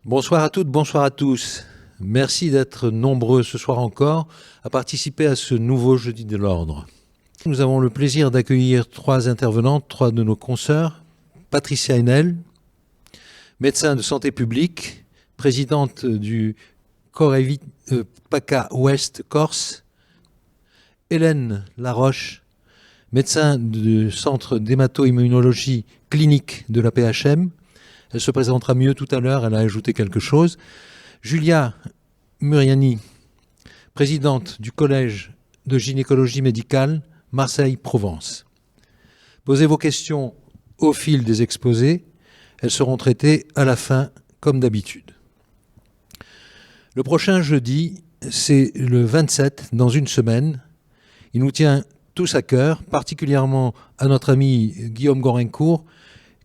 Bonsoir à toutes, bonsoir à tous. Merci d'être nombreux ce soir encore à participer à ce nouveau Jeudi de l'Ordre. Nous avons le plaisir d'accueillir trois intervenantes, trois de nos consoeurs. Patricia Haenel, médecin de santé publique, présidente du Corevi PACA Ouest Corse. Hélène Laroche, médecin du centre d'hémato-immunologie clinique de la PHM. Elle se présentera mieux tout à l'heure, elle a ajouté quelque chose. Julia Muriani, présidente du Collège de gynécologie médicale Marseille-Provence. Posez vos questions au fil des exposés, elles seront traitées à la fin comme d'habitude. Le prochain jeudi, c'est le 27, dans une semaine. Il nous tient tous à cœur, particulièrement à notre ami Guillaume Gorincourt,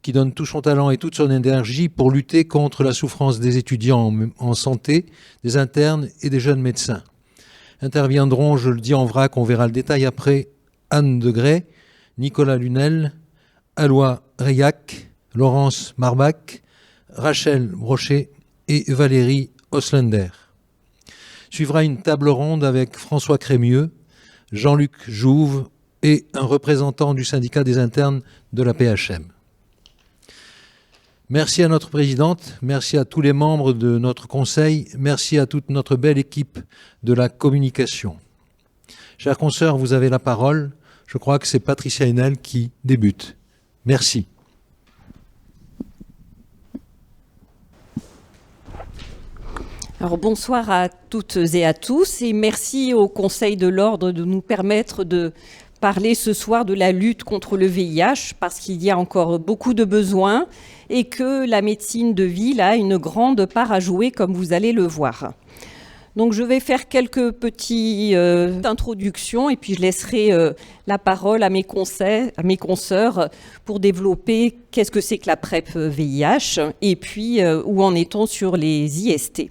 qui donne tout son talent et toute son énergie pour lutter contre la souffrance des étudiants en santé, des internes et des jeunes médecins. Interviendront, je le dis en vrac, on verra le détail après, Anne Degré, Nicolas Lunel, Alois Reyac, Laurence Marbach, Rachel Brochet et Valérie Oslender. Suivra une table ronde avec François Crémieux, Jean-Luc Jouve et un représentant du syndicat des internes de la PHM. Merci à notre présidente, merci à tous les membres de notre conseil, merci à toute notre belle équipe de la communication. Chers consoeurs, vous avez la parole. Je crois que c'est Patricia Haenel qui débute. Merci. Alors bonsoir à toutes et à tous et merci au Conseil de l'Ordre de nous permettre de parler ce soir de la lutte contre le VIH parce qu'il y a encore beaucoup de besoins et que la médecine de ville a une grande part à jouer comme vous allez le voir. Donc je vais faire quelques petites introductions et puis je laisserai la parole à mes consoeurs pour développer qu'est-ce que c'est que la PrEP VIH et puis où en est-on sur les IST.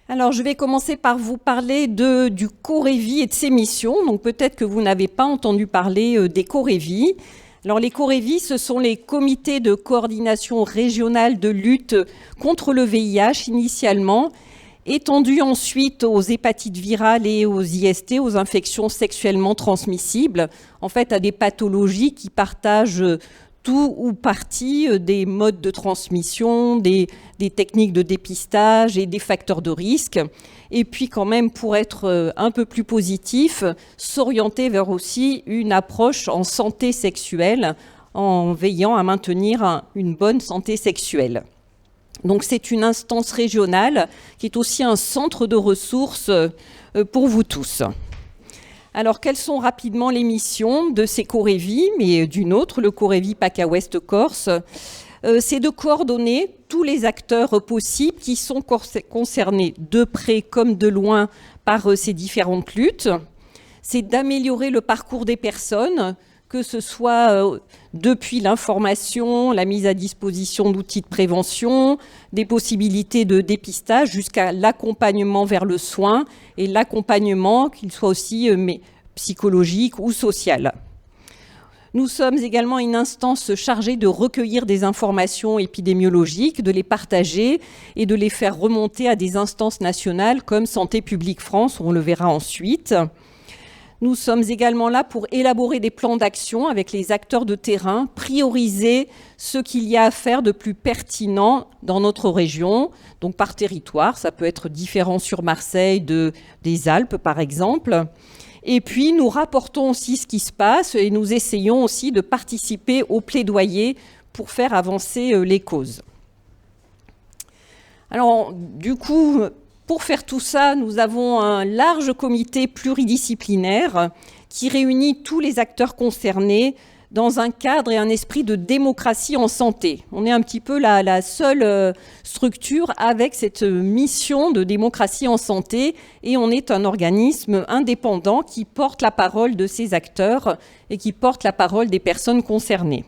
Alors, je vais commencer par vous parler du Corevi et de ses missions. Donc, peut-être que vous n'avez pas entendu parler des Corevi. Alors, les Corevi, ce sont les comités de coordination régionale de lutte contre le VIH initialement, étendus ensuite aux hépatites virales et aux IST, aux infections sexuellement transmissibles, en fait, à des pathologies qui partagent tout ou partie des modes de transmission, des techniques de dépistage et des facteurs de risque. Et puis quand même, pour être un peu plus positif, s'orienter vers aussi une approche en santé sexuelle, en veillant à maintenir une bonne santé sexuelle. Donc c'est une instance régionale qui est aussi un centre de ressources pour vous tous. Alors, quelles sont rapidement les missions de ces Corevi, mais d'une autre, le Corevi PACA Ouest Corse? C'est de coordonner tous les acteurs possibles qui sont concernés de près comme de loin par ces différentes luttes. C'est d'améliorer le parcours des personnes, que ce soit depuis l'information, la mise à disposition d'outils de prévention, des possibilités de dépistage jusqu'à l'accompagnement vers le soin et l'accompagnement, qu'il soit aussi psychologique ou social. Nous sommes également une instance chargée de recueillir des informations épidémiologiques, de les partager et de les faire remonter à des instances nationales comme Santé publique France, on le verra ensuite. Nous sommes également là pour élaborer des plans d'action avec les acteurs de terrain, prioriser ce qu'il y a à faire de plus pertinent dans notre région, donc par territoire. Ça peut être différent sur Marseille des Alpes, par exemple. Et puis, nous rapportons aussi ce qui se passe et nous essayons aussi de participer au plaidoyer pour faire avancer les causes. Alors, du coup, pour faire tout ça, nous avons un large comité pluridisciplinaire qui réunit tous les acteurs concernés dans un cadre et un esprit de démocratie en santé. On est un petit peu la seule structure avec cette mission de démocratie en santé et on est un organisme indépendant qui porte la parole de ces acteurs et qui porte la parole des personnes concernées.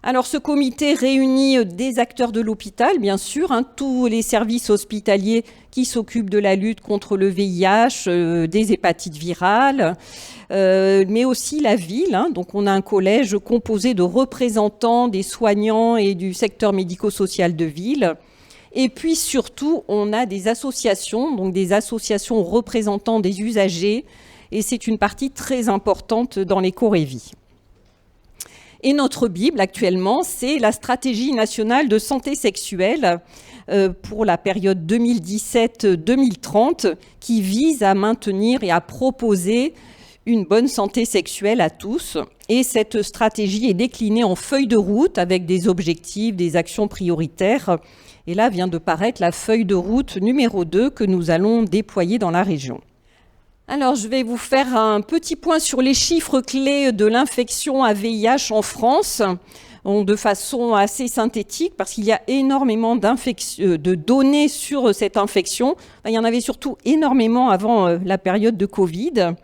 Alors ce comité réunit des acteurs de l'hôpital, bien sûr, tous les services hospitaliers qui s'occupent de la lutte contre le VIH, des hépatites virales, mais aussi la ville. Donc on a un collège composé de représentants des soignants et du secteur médico-social de ville. Et puis surtout, on a des associations, donc des associations représentant des usagers, et c'est une partie très importante dans l'éco-révis. Et notre Bible actuellement, c'est la stratégie nationale de santé sexuelle pour la période 2017-2030 qui vise à maintenir et à proposer une bonne santé sexuelle à tous. Et cette stratégie est déclinée en feuille de route avec des objectifs, des actions prioritaires. Et là vient de paraître la feuille de route numéro 2 que nous allons déployer dans la région. Alors, je vais vous faire un petit point sur les chiffres clés de l'infection à VIH en France, de façon assez synthétique, parce qu'il y a énormément de données sur cette infection. Il y en avait surtout énormément avant la période de Covid.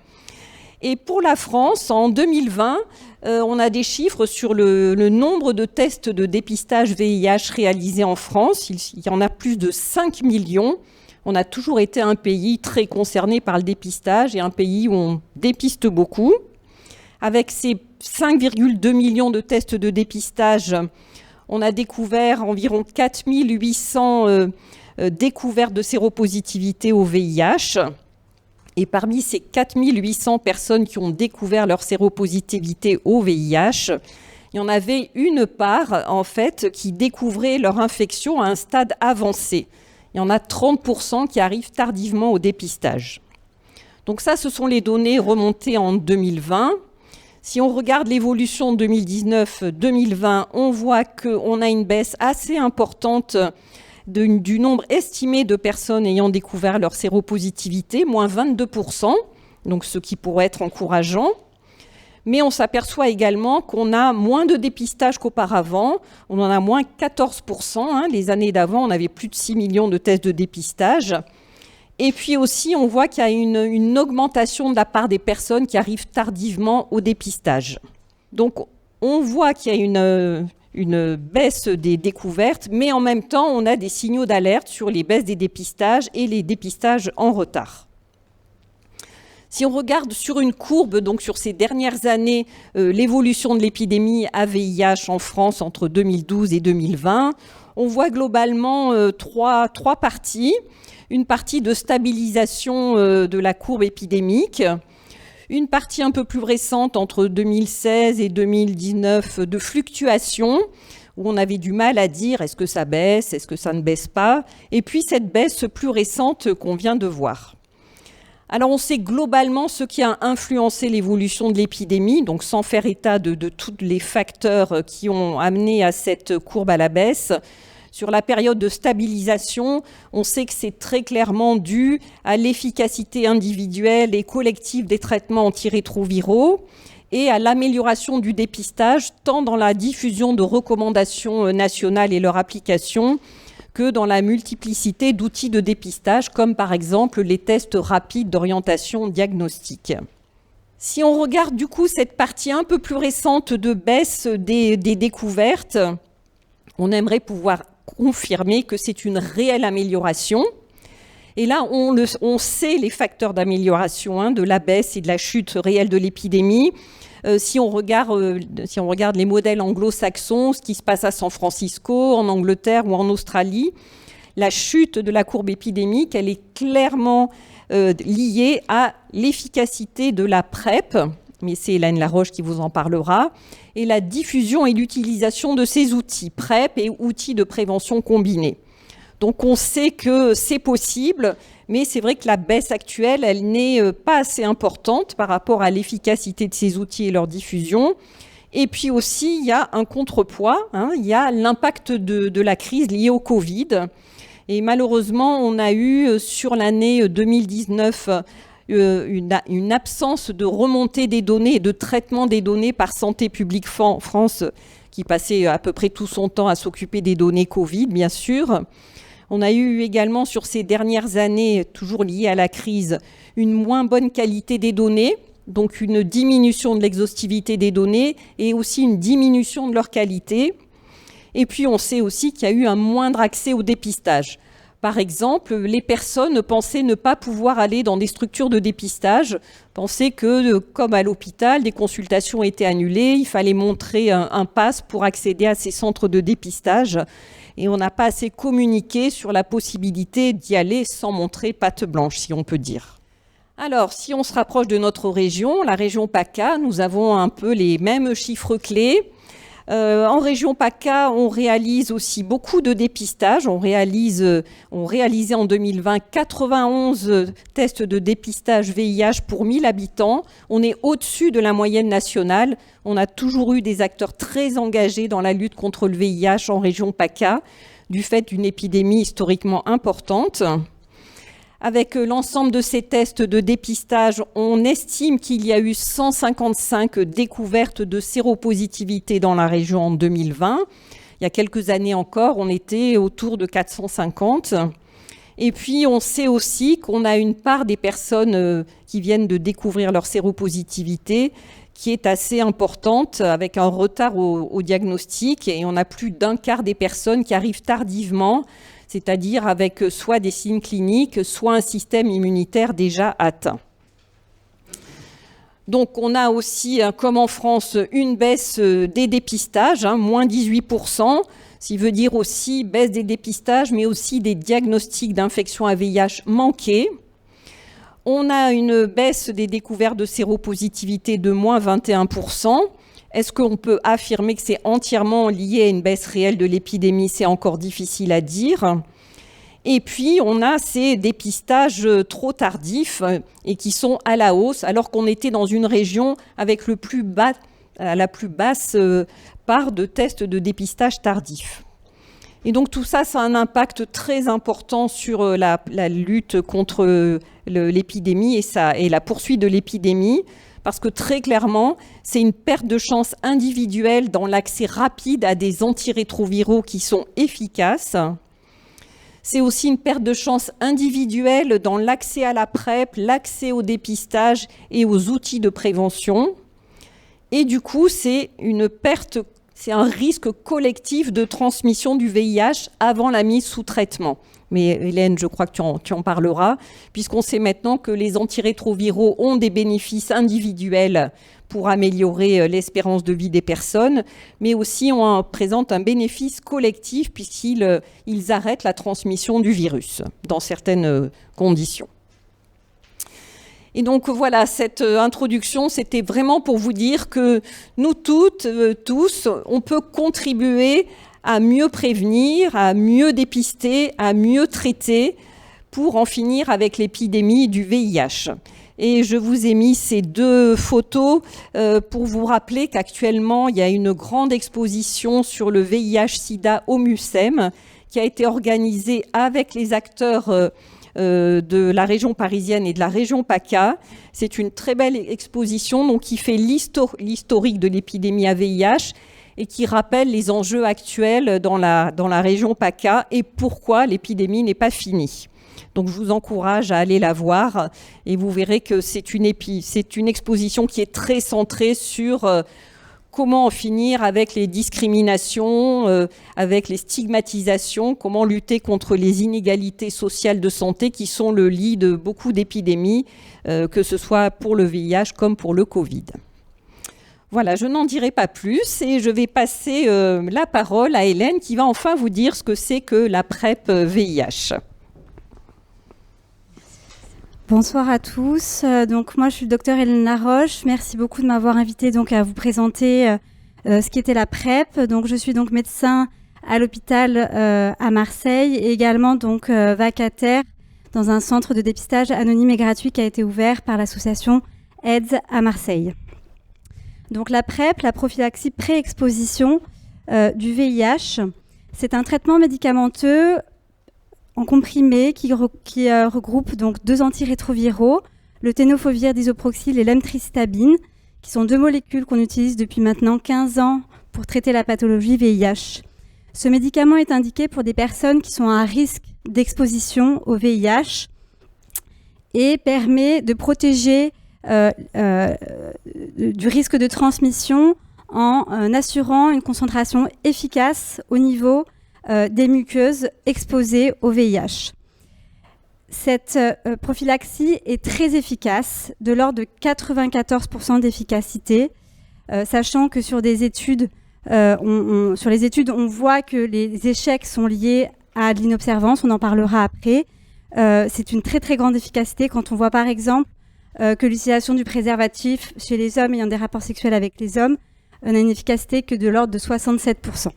Et pour la France, en 2020, on a des chiffres sur le nombre de tests de dépistage VIH réalisés en France. Il y en a plus de 5 millions. On a toujours été un pays très concerné par le dépistage et un pays où on dépiste beaucoup. Avec ces 5,2 millions de tests de dépistage, on a découvert environ 4800 découvertes de séropositivité au VIH. Et parmi ces 4800 personnes qui ont découvert leur séropositivité au VIH, il y en avait une part, en fait, qui découvrait leur infection à un stade avancé. Il y en a 30% qui arrivent tardivement au dépistage. Donc ça, ce sont les données remontées en 2020. Si on regarde l'évolution 2019-2020, on voit qu'on a une baisse assez importante du nombre estimé de personnes ayant découvert leur séropositivité, moins 22%, donc ce qui pourrait être encourageant. Mais on s'aperçoit également qu'on a moins de dépistage qu'auparavant. On en a moins 14%. Les années d'avant, on avait plus de 6 millions de tests de dépistage. Et puis aussi, on voit qu'il y a une augmentation de la part des personnes qui arrivent tardivement au dépistage. Donc, on voit qu'il y a une baisse des découvertes, mais en même temps, on a des signaux d'alerte sur les baisses des dépistages et les dépistages en retard. Si on regarde sur une courbe, donc sur ces dernières années, l'évolution de l'épidémie à VIH en France entre 2012 et 2020, on voit globalement trois parties. Une partie de stabilisation de la courbe épidémique, une partie un peu plus récente entre 2016 et 2019 de fluctuation, où on avait du mal à dire est-ce que ça baisse, est-ce que ça ne baisse pas, et puis cette baisse plus récente qu'on vient de voir. Alors on sait globalement ce qui a influencé l'évolution de l'épidémie, donc sans faire état de tous les facteurs qui ont amené à cette courbe à la baisse. Sur la période de stabilisation, on sait que c'est très clairement dû à l'efficacité individuelle et collective des traitements antirétroviraux et à l'amélioration du dépistage, tant dans la diffusion de recommandations nationales et leur application, que dans la multiplicité d'outils de dépistage, comme par exemple les tests rapides d'orientation diagnostique. Si on regarde du coup cette partie un peu plus récente de baisse des découvertes, on aimerait pouvoir confirmer que c'est une réelle amélioration. Et là, on sait les facteurs d'amélioration de la baisse et de la chute réelle de l'épidémie. Si on regarde les modèles anglo-saxons, ce qui se passe à San Francisco, en Angleterre ou en Australie, la chute de la courbe épidémique, elle est clairement liée à l'efficacité de la PrEP, mais c'est Hélène Laroche qui vous en parlera, et la diffusion et l'utilisation de ces outils, PrEP et outils de prévention combinés. Donc on sait que c'est possible, mais c'est vrai que la baisse actuelle, elle n'est pas assez importante par rapport à l'efficacité de ces outils et leur diffusion. Et puis aussi, il y a un contrepoids, il y a l'impact de la crise liée au Covid. Et malheureusement, on a eu sur l'année 2019 une absence de remontée des données et de traitement des données par Santé publique France, qui passait à peu près tout son temps à s'occuper des données Covid, bien sûr. On a eu également sur ces dernières années, toujours liées à la crise, une moins bonne qualité des données, donc une diminution de l'exhaustivité des données et aussi une diminution de leur qualité. Et puis on sait aussi qu'il y a eu un moindre accès au dépistage. Par exemple, les personnes pensaient ne pas pouvoir aller dans des structures de dépistage, pensaient que, comme à l'hôpital, des consultations étaient annulées, il fallait montrer un pass pour accéder à ces centres de dépistage. Et on n'a pas assez communiqué sur la possibilité d'y aller sans montrer patte blanche, si on peut dire. Alors, si on se rapproche de notre région, la région PACA, nous avons un peu les mêmes chiffres clés. En région PACA, on réalise aussi beaucoup de dépistage. On réalisait en 2020 91 tests de dépistage VIH pour 1000 habitants. On est au-dessus de la moyenne nationale. On a toujours eu des acteurs très engagés dans la lutte contre le VIH en région PACA, du fait d'une épidémie historiquement importante. Avec l'ensemble de ces tests de dépistage, on estime qu'il y a eu 155 découvertes de séropositivité dans la région en 2020. Il y a quelques années encore, on était autour de 450. Et puis, on sait aussi qu'on a une part des personnes qui viennent de découvrir leur séropositivité qui est assez importante, avec un retard au diagnostic. Et on a plus d'un quart des personnes qui arrivent tardivement, c'est-à-dire avec soit des signes cliniques, soit un système immunitaire déjà atteint. Donc on a aussi, comme en France, une baisse des dépistages, moins 18%, ce qui veut dire aussi baisse des dépistages, mais aussi des diagnostics d'infection à VIH manqués. On a une baisse des découvertes de séropositivité de moins 21%. Est-ce qu'on peut affirmer que c'est entièrement lié à une baisse réelle de l'épidémie? C'est encore difficile à dire. Et puis, on a ces dépistages trop tardifs et qui sont à la hausse, alors qu'on était dans une région avec la plus basse part de tests de dépistage tardif. Et donc, tout ça, ça a un impact très important sur la lutte contre l'épidémie et la poursuite de l'épidémie. Parce que très clairement, c'est une perte de chance individuelle dans l'accès rapide à des antirétroviraux qui sont efficaces. C'est aussi une perte de chance individuelle dans l'accès à la PrEP, l'accès au dépistage et aux outils de prévention. Et du coup, c'est un risque collectif de transmission du VIH avant la mise sous traitement. Mais Hélène, je crois que tu en parleras, puisqu'on sait maintenant que les antirétroviraux ont des bénéfices individuels pour améliorer l'espérance de vie des personnes, mais aussi présentent un bénéfice collectif puisqu'ils arrêtent la transmission du virus dans certaines conditions. Et donc voilà, cette introduction, c'était vraiment pour vous dire que nous toutes, tous, on peut contribuer à mieux prévenir, à mieux dépister, à mieux traiter pour en finir avec l'épidémie du VIH. Et je vous ai mis ces deux photos pour vous rappeler qu'actuellement, il y a une grande exposition sur le VIH-Sida au MUCEM qui a été organisée avec les acteurs de la région parisienne et de la région PACA. C'est une très belle exposition donc, qui fait l'historique de l'épidémie à VIH et qui rappelle les enjeux actuels dans la région PACA et pourquoi l'épidémie n'est pas finie. Donc je vous encourage à aller la voir et vous verrez que c'est une exposition qui est très centrée sur comment en finir avec les discriminations, avec les stigmatisations, comment lutter contre les inégalités sociales de santé qui sont le lit de beaucoup d'épidémies, que ce soit pour le VIH comme pour le Covid. Voilà, je n'en dirai pas plus et je vais passer la parole à Hélène qui va enfin vous dire ce que c'est que la PrEP VIH. Bonsoir à tous. Donc moi je suis le docteur Hélène Laroche. Merci beaucoup de m'avoir invitée donc à vous présenter ce qu'était la PrEP. Donc je suis donc médecin à l'hôpital à Marseille et également donc vacataire dans un centre de dépistage anonyme et gratuit qui a été ouvert par l'association AIDS à Marseille. Donc la PrEP, la prophylaxie pré-exposition du VIH, c'est un traitement médicamenteux en comprimé qui regroupe donc 2 antirétroviraux, le tenofovir disoproxyl et l'emtricitabine, qui sont 2 molécules qu'on utilise depuis maintenant 15 ans pour traiter la pathologie VIH. Ce médicament est indiqué pour des personnes qui sont à un risque d'exposition au VIH et permet de protéger du risque de transmission en assurant une concentration efficace au niveau des muqueuses exposées au VIH. Cette prophylaxie est très efficace, de l'ordre de 94% d'efficacité, sachant que sur des études, on voit que les échecs sont liés à l'inobservance, on en parlera après. C'est une très très grande efficacité quand on voit par exemple que l'utilisation du préservatif chez les hommes ayant des rapports sexuels avec les hommes n'a une efficacité que de l'ordre de 67%.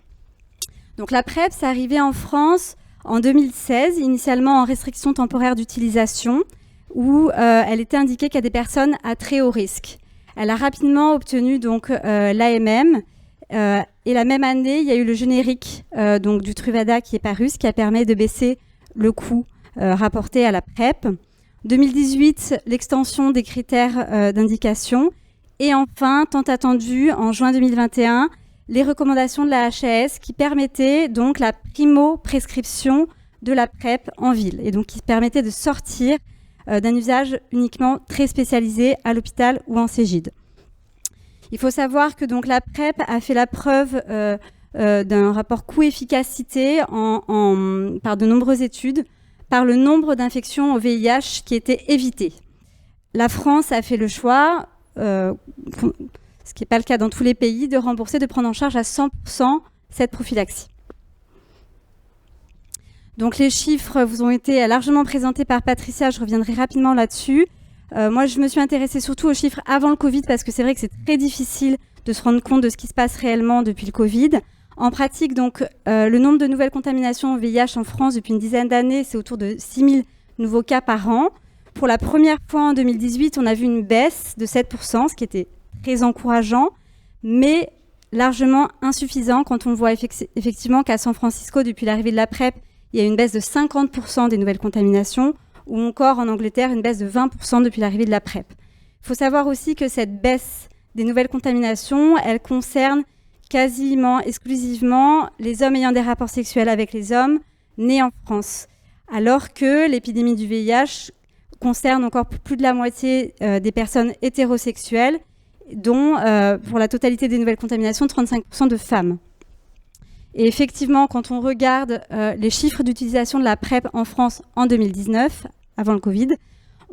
Donc la PrEP, c'est arrivé en France en 2016, initialement en restriction temporaire d'utilisation, où elle était indiquée qu'à des personnes à très haut risque. Elle a rapidement obtenu donc l'AMM, et la même année, il y a eu le générique donc du Truvada qui est paru, ce qui a permis de baisser le coût rapporté à la PrEP. 2018, l'extension des critères d'indication. Et enfin, tant attendu, en juin 2021, les recommandations de la HAS qui permettaient donc la primo-prescription de la PrEP en ville et donc qui permettaient de sortir d'un usage uniquement très spécialisé à l'hôpital ou en Cégide. Il faut savoir que donc la PrEP a fait la preuve d'un rapport coût-efficacité par de nombreuses études, par le nombre d'infections au VIH qui étaient évitées. La France a fait le choix, ce qui n'est pas le cas dans tous les pays, de rembourser, de prendre en charge à 100% cette prophylaxie. Donc les chiffres vous ont été largement présentés par Patricia, je reviendrai rapidement là-dessus. Moi, je me suis intéressée surtout aux chiffres avant le Covid parce que c'est vrai que c'est très difficile de se rendre compte de ce qui se passe réellement depuis le Covid. En pratique, donc, le nombre de nouvelles contaminations au VIH en France depuis une dizaine d'années, c'est autour de 6 000 nouveaux cas par an. Pour la première fois en 2018, on a vu une baisse de 7%, ce qui était très encourageant, mais largement insuffisant quand on voit effectivement qu'à San Francisco, depuis l'arrivée de la PrEP, il y a une baisse de 50% des nouvelles contaminations, ou encore en Angleterre, une baisse de 20% depuis l'arrivée de la PrEP. Il faut savoir aussi que cette baisse des nouvelles contaminations, elle concerne quasiment exclusivement les hommes ayant des rapports sexuels avec les hommes nés en France, alors que l'épidémie du VIH concerne encore plus de la moitié des personnes hétérosexuelles, dont pour la totalité des nouvelles contaminations, 35% de femmes. Et effectivement, quand on regarde les chiffres d'utilisation de la PrEP en France en 2019, avant le Covid,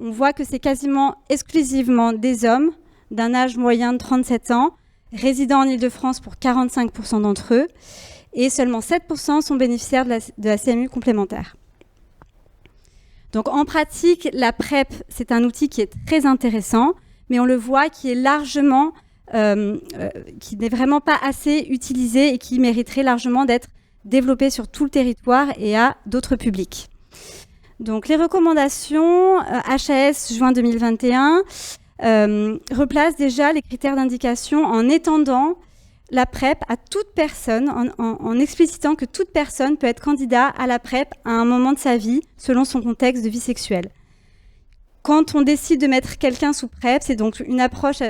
on voit que c'est quasiment exclusivement des hommes d'un âge moyen de 37 ans, résidant en Île-de-France pour 45% d'entre eux, et seulement 7% sont bénéficiaires de la CMU complémentaire. Donc en pratique, la PrEP, c'est un outil qui est très intéressant, mais on le voit qui est largement, qui n'est vraiment pas assez utilisé et qui mériterait largement d'être développé sur tout le territoire et à d'autres publics. Donc les recommandations HAS juin 2021 replacent déjà les critères d'indication en étendant la PrEP à toute personne, en explicitant que toute personne peut être candidat à la PrEP à un moment de sa vie, selon son contexte de vie sexuelle. Quand on décide de mettre quelqu'un sous PrEP, c'est donc une approche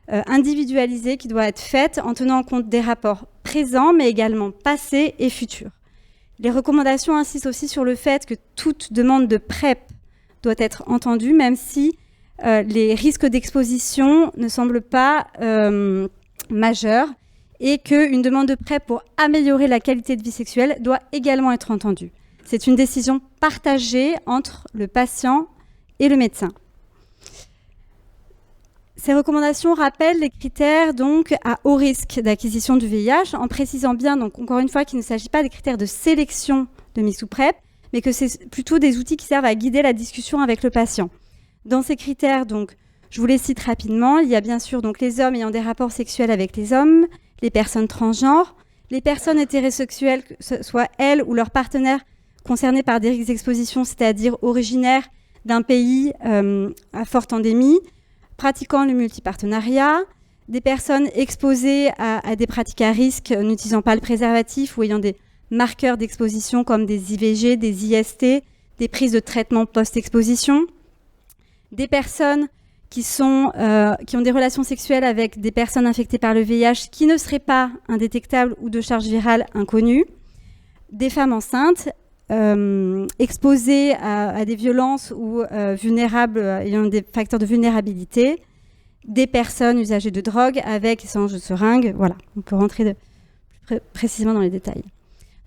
individualisée qui doit être faite en tenant compte des rapports présents, mais également passés et futurs. Les recommandations insistent aussi sur le fait que toute demande de PrEP doit être entendue, même si les risques d'exposition ne semblent pas majeurs, et qu'une demande de PrEP pour améliorer la qualité de vie sexuelle doit également être entendue. C'est une décision partagée entre le patient et le médecin. Ces recommandations rappellent les critères donc, à haut risque d'acquisition du VIH, en précisant bien, donc, encore une fois, qu'il ne s'agit pas des critères de sélection de mise sous PrEP, mais que c'est plutôt des outils qui servent à guider la discussion avec le patient. Dans ces critères, donc, je vous les cite rapidement. Il y a bien sûr donc, les hommes ayant des rapports sexuels avec les hommes, les personnes transgenres, les personnes hétérosexuelles, que ce soit elles ou leurs partenaires concernés par des risques d'exposition, c'est-à-dire originaires d'un pays à forte endémie, pratiquant le multipartenariat, des personnes exposées à des pratiques à risque n'utilisant pas le préservatif ou ayant des marqueurs d'exposition comme des IVG, des IST, des prises de traitement post-exposition, des personnes qui ont des relations sexuelles avec des personnes infectées par le VIH qui ne seraient pas indétectables ou de charge virale inconnue, des femmes enceintes exposées à des violences ou vulnérables, ayant des facteurs de vulnérabilité, des personnes usagées de drogue avec et sans seringue. Voilà, on peut rentrer plus précisément dans les détails.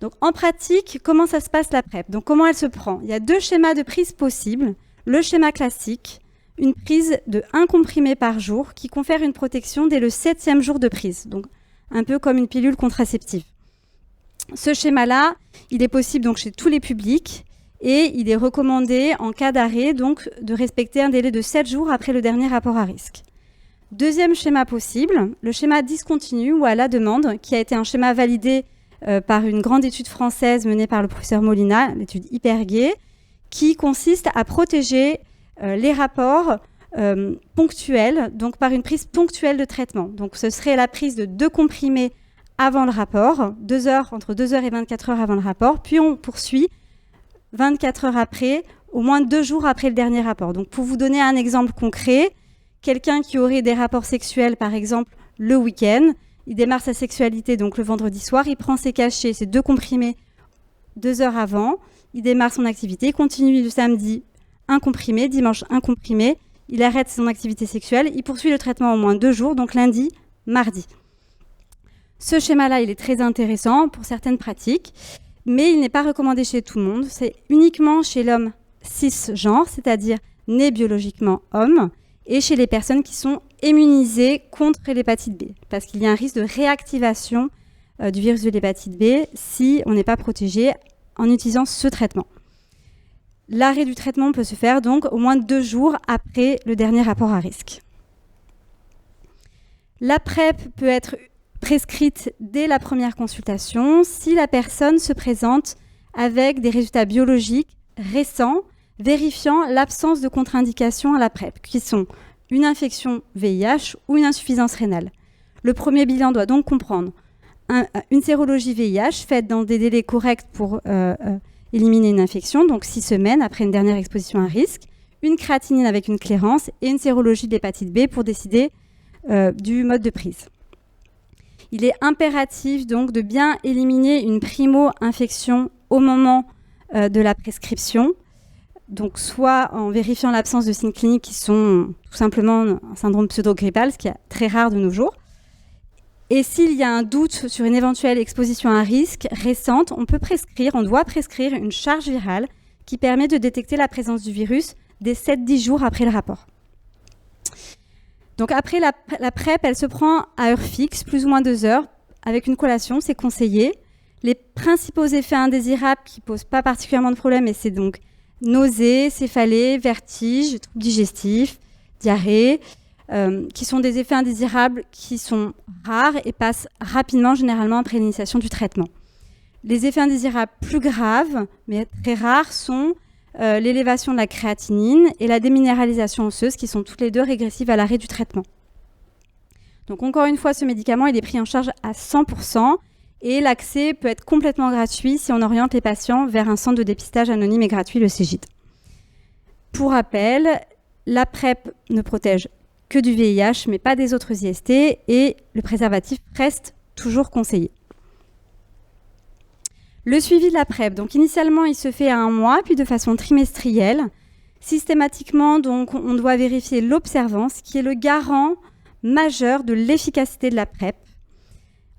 Donc en pratique, comment ça se passe la PrEP? Donc comment elle se prend? Il y a 2 schémas de prise possibles. Le schéma classique, une prise de 1 comprimé par jour qui confère une protection dès le 7e jour de prise, donc un peu comme une pilule contraceptive. Ce schéma-là, il est possible donc chez tous les publics et il est recommandé en cas d'arrêt donc de respecter un délai de 7 jours après le dernier rapport à risque. Deuxième schéma possible, le schéma discontinu ou à la demande, qui a été un schéma validé par une grande étude française menée par le professeur Molina, l'étude Hypergay, qui consiste à protéger les rapports ponctuels, donc par une prise ponctuelle de traitement. Donc ce serait la prise de 2 comprimés avant le rapport, 2 heures, entre 2 heures et 24 heures avant le rapport, puis on poursuit 24 heures après, au moins 2 jours après le dernier rapport. Donc pour vous donner un exemple concret, quelqu'un qui aurait des rapports sexuels, par exemple, le week-end, il démarre sa sexualité donc le vendredi soir, il prend ses cachets, ses 2 comprimés 2 heures avant, il démarre son activité, il continue le samedi 1 comprimé, dimanche 1 comprimé, il arrête son activité sexuelle, il poursuit le traitement au moins 2 jours, donc lundi, mardi. Ce schéma-là, il est très intéressant pour certaines pratiques, mais il n'est pas recommandé chez tout le monde. C'est uniquement chez l'homme cisgenre, c'est-à-dire né biologiquement homme, et chez les personnes qui sont immunisées contre l'hépatite B, parce qu'il y a un risque de réactivation du virus de l'hépatite B si on n'est pas protégé en utilisant ce traitement. L'arrêt du traitement peut se faire donc au moins 2 jours après le dernier rapport à risque. La PrEP peut être prescrite dès la première consultation si la personne se présente avec des résultats biologiques récents vérifiant l'absence de contre-indications à la PrEP, qui sont une infection VIH ou une insuffisance rénale. Le premier bilan doit donc comprendre une sérologie VIH faite dans des délais corrects pour éliminer une infection, donc 6 semaines après une dernière exposition à risque, une créatinine avec une clairance et une sérologie de l'hépatite B pour décider du mode de prise. Il est impératif donc de bien éliminer une primo-infection au moment de la prescription, donc soit en vérifiant l'absence de signes cliniques qui sont tout simplement un syndrome pseudo-grippal, ce qui est très rare de nos jours. Et s'il y a un doute sur une éventuelle exposition à risque récente, on doit prescrire une charge virale qui permet de détecter la présence du virus dès 7-10 jours après le rapport. Donc après la PrEP, elle se prend à heure fixe, plus ou moins 2 heures, avec une collation, c'est conseillé. Les principaux effets indésirables qui ne posent pas particulièrement de problème, et c'est donc nausées, céphalées, vertiges, troubles digestifs, diarrhée, qui sont des effets indésirables qui sont rares et passent rapidement, généralement après l'initiation du traitement. Les effets indésirables plus graves, mais très rares, sont l'élévation de la créatinine et la déminéralisation osseuse, qui sont toutes les 2 régressives à l'arrêt du traitement. Donc encore une fois, ce médicament il est pris en charge à 100% et l'accès peut être complètement gratuit si on oriente les patients vers un centre de dépistage anonyme et gratuit, le CEGID. Pour rappel, la PrEP ne protège que du VIH, mais pas des autres IST, et le préservatif reste toujours conseillé. Le suivi de la PrEP, donc initialement, il se fait à 1 mois, puis de façon trimestrielle. Systématiquement, donc, on doit vérifier l'observance, qui est le garant majeur de l'efficacité de la PrEP.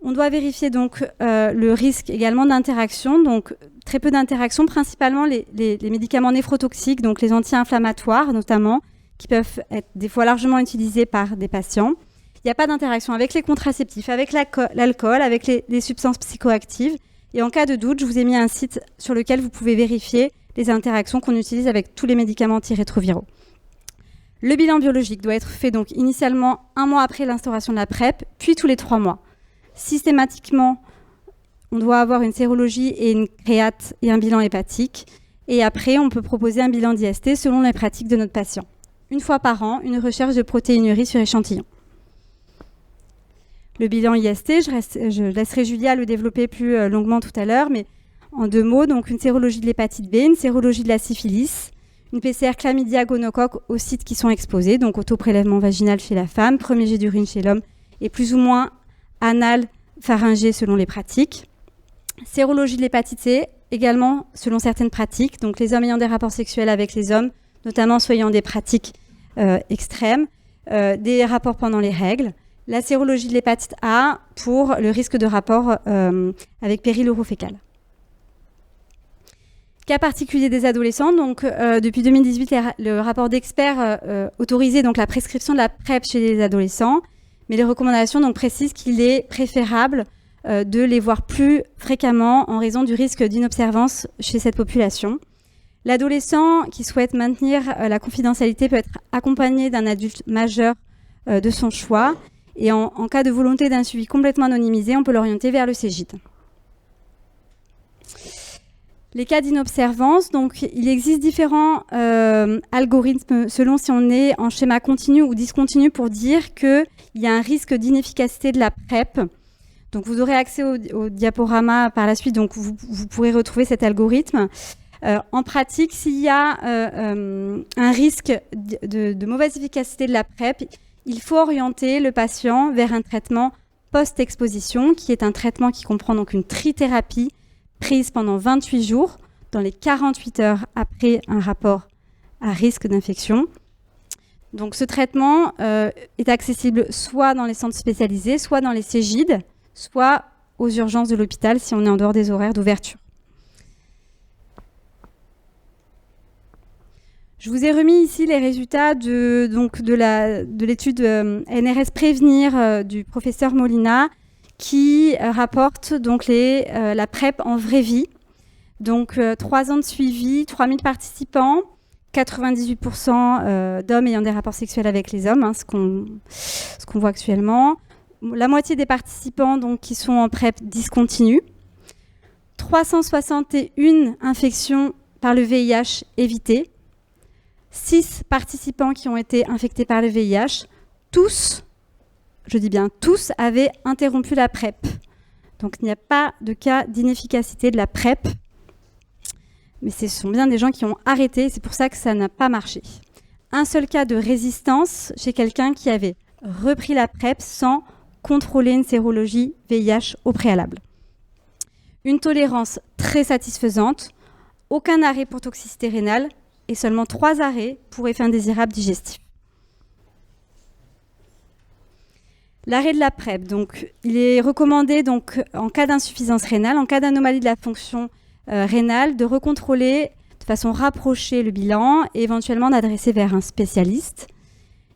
On doit vérifier donc le risque également d'interaction, donc très peu d'interactions, principalement les médicaments néphrotoxiques, donc les anti-inflammatoires notamment, qui peuvent être des fois largement utilisés par des patients. Il n'y a pas d'interaction avec les contraceptifs, avec l'alcool, avec les substances psychoactives. Et en cas de doute, je vous ai mis un site sur lequel vous pouvez vérifier les interactions qu'on utilise avec tous les médicaments antirétroviraux. Le bilan biologique doit être fait donc initialement 1 mois après l'instauration de la PrEP, puis tous les 3 mois. Systématiquement, on doit avoir une sérologie et une créate et un bilan hépatique. Et après, on peut proposer un bilan d'IST selon les pratiques de notre patient. 1 fois par an, une recherche de protéinurie sur échantillon. Le bilan IST, je laisserai Julia le développer plus longuement tout à l'heure, mais en 2 mots, donc une sérologie de l'hépatite B, une sérologie de la syphilis, une PCR chlamydia gonocoque aux sites qui sont exposés, donc autoprélèvement vaginal chez la femme, premier jet d'urine chez l'homme, et plus ou moins anal, pharyngé selon les pratiques. Sérologie de l'hépatite C, également selon certaines pratiques, donc les hommes ayant des rapports sexuels avec les hommes, notamment ceux ayant des pratiques extrêmes, des rapports pendant les règles. La sérologie de l'hépatite A pour le risque de rapport avec péril orofécal. Cas particulier des adolescents, donc depuis 2018, le rapport d'experts autorisait donc la prescription de la PrEP chez les adolescents, mais les recommandations donc précisent qu'il est préférable de les voir plus fréquemment en raison du risque d'inobservance chez cette population. L'adolescent qui souhaite maintenir la confidentialité peut être accompagné d'un adulte majeur de son choix, et en cas de volonté d'un suivi complètement anonymisé, on peut l'orienter vers le Cégide. Les cas d'inobservance, donc il existe différents algorithmes selon si on est en schéma continu ou discontinu pour dire qu'il y a un risque d'inefficacité de la PrEP. Donc vous aurez accès au diaporama par la suite, donc vous pourrez retrouver cet algorithme. En pratique, s'il y a un risque de mauvaise efficacité de la PrEP, il faut orienter le patient vers un traitement post-exposition, qui est un traitement qui comprend donc une trithérapie prise pendant 28 jours, dans les 48 heures après un rapport à risque d'infection. Donc ce traitement est accessible soit dans les centres spécialisés, soit dans les Cégides, soit aux urgences de l'hôpital si on est en dehors des horaires d'ouverture. Je vous ai remis ici les résultats de l'étude NRS Prévenir du professeur Molina, qui rapporte donc la PrEP en vraie vie. Donc 3 ans de suivi, 3000 participants, 98% d'hommes ayant des rapports sexuels avec les hommes, ce qu'on voit actuellement. La moitié des participants donc, qui sont en PrEP discontinue. 361 infections par le VIH évitées. 6 participants qui ont été infectés par le VIH. Tous, je dis bien tous, avaient interrompu la PrEP. Donc il n'y a pas de cas d'inefficacité de la PrEP. Mais ce sont bien des gens qui ont arrêté, c'est pour ça que ça n'a pas marché. Un seul cas de résistance chez quelqu'un qui avait repris la PrEP sans contrôler une sérologie VIH au préalable. Une tolérance très satisfaisante, aucun arrêt pour toxicité rénale et seulement 3 arrêts pour effet indésirable digestif. L'arrêt de la PrEP, donc, il est recommandé donc, en cas d'insuffisance rénale, en cas d'anomalie de la fonction rénale, de recontrôler de façon rapprochée le bilan et éventuellement d'adresser vers un spécialiste.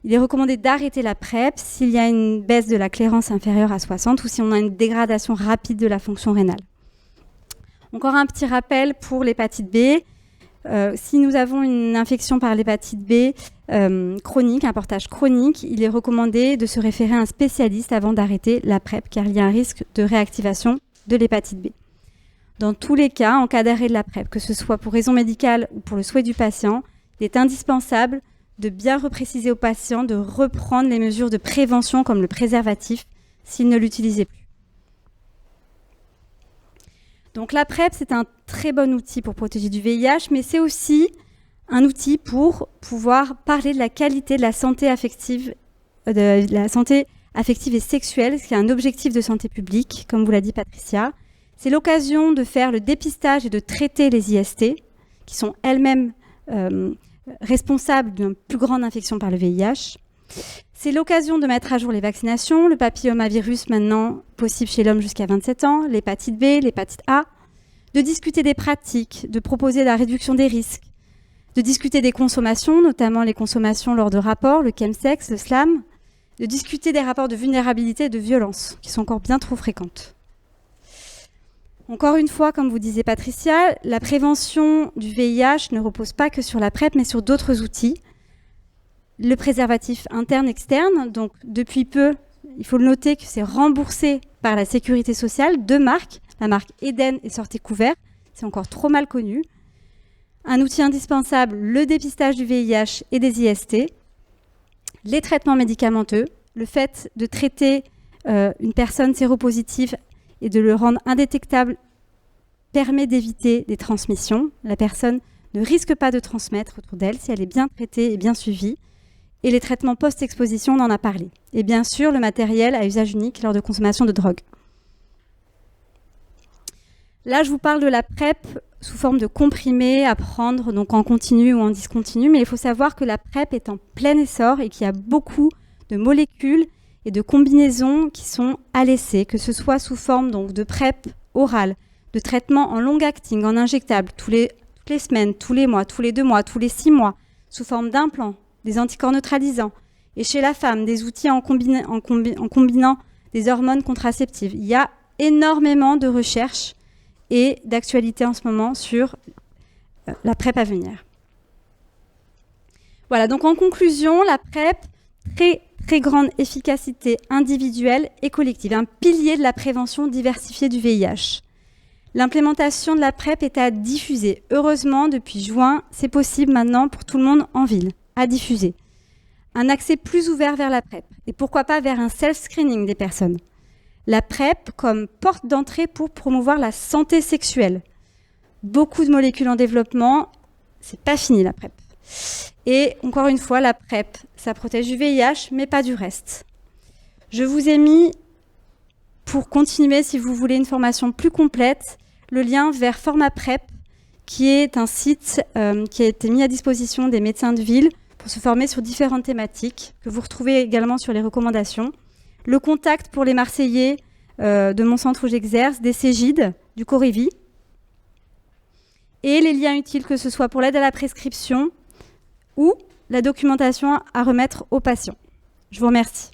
Il est recommandé d'arrêter la PrEP s'il y a une baisse de la clairance inférieure à 60 ou si on a une dégradation rapide de la fonction rénale. Encore un petit rappel pour l'hépatite B. Si nous avons une infection par l'hépatite B chronique, un portage chronique, il est recommandé de se référer à un spécialiste avant d'arrêter la PrEP, car il y a un risque de réactivation de l'hépatite B. Dans tous les cas, en cas d'arrêt de la PrEP, que ce soit pour raison médicale ou pour le souhait du patient, il est indispensable de bien repréciser au patient de reprendre les mesures de prévention comme le préservatif s'il ne l'utilisait plus. Donc la PrEP, c'est un très bon outil pour protéger du VIH, mais c'est aussi un outil pour pouvoir parler de la qualité de la santé affective, et sexuelle, ce qui est un objectif de santé publique, comme vous l'a dit Patricia. C'est l'occasion de faire le dépistage et de traiter les IST, qui sont elles-mêmes responsables d'une plus grande infection par le VIH. C'est l'occasion de mettre à jour les vaccinations, le papillomavirus maintenant possible chez l'homme jusqu'à 27 ans, l'hépatite B, l'hépatite A, de discuter des pratiques, de proposer la réduction des risques, de discuter des consommations, notamment les consommations lors de rapports, le chemsex, le slam, de discuter des rapports de vulnérabilité et de violence, qui sont encore bien trop fréquentes. Encore une fois, comme vous disait Patricia, la prévention du VIH ne repose pas que sur la PrEP, mais sur d'autres outils. Le préservatif interne-externe, donc depuis peu, il faut le noter que c'est remboursé par la sécurité sociale, 2 marques, la marque Eden et Sortez Couvert, c'est encore trop mal connu. Un outil indispensable, le dépistage du VIH et des IST, les traitements médicamenteux, le fait de traiter une personne séropositive et de le rendre indétectable permet d'éviter des transmissions. La personne ne risque pas de transmettre autour d'elle si elle est bien traitée et bien suivie. Et les traitements post-exposition, on en a parlé. Et bien sûr, le matériel à usage unique lors de consommation de drogue. Là, je vous parle de la PrEP sous forme de comprimés à prendre donc en continu ou en discontinu, mais il faut savoir que la PrEP est en plein essor et qu'il y a beaucoup de molécules et de combinaisons qui sont à l'essai, que ce soit sous forme donc, de PrEP orale, de traitement en long-acting, en injectable, tous toutes les semaines, tous les mois, tous les 2 mois, tous les 6 mois, sous forme d'implants, des anticorps neutralisants, et chez la femme, des outils en combinant des hormones contraceptives. Il y a énormément de recherches et d'actualité en ce moment sur la PrEP à venir. Voilà, donc en conclusion, la PrEP, très grande efficacité individuelle et collective, un pilier de la prévention diversifiée du VIH. L'implémentation de la PrEP est à diffuser. Heureusement, depuis juin, c'est possible maintenant pour tout le monde en ville, à diffuser. Un accès plus ouvert vers la PrEP, et pourquoi pas vers un self-screening des personnes. La PrEP comme porte d'entrée pour promouvoir la santé sexuelle. Beaucoup de molécules en développement, c'est pas fini la PrEP. Et encore une fois, la PrEP, ça protège du VIH, mais pas du reste. Je vous ai mis, pour continuer, si vous voulez une formation plus complète, le lien vers FormaPrEP, qui est un site qui a été mis à disposition des médecins de ville pour se former sur différentes thématiques, que vous retrouvez également sur les recommandations. Le contact pour les Marseillais de mon centre où j'exerce, des Cégides, du Corévi. Et les liens utiles, que ce soit pour l'aide à la prescription ou la documentation à remettre aux patients. Je vous remercie.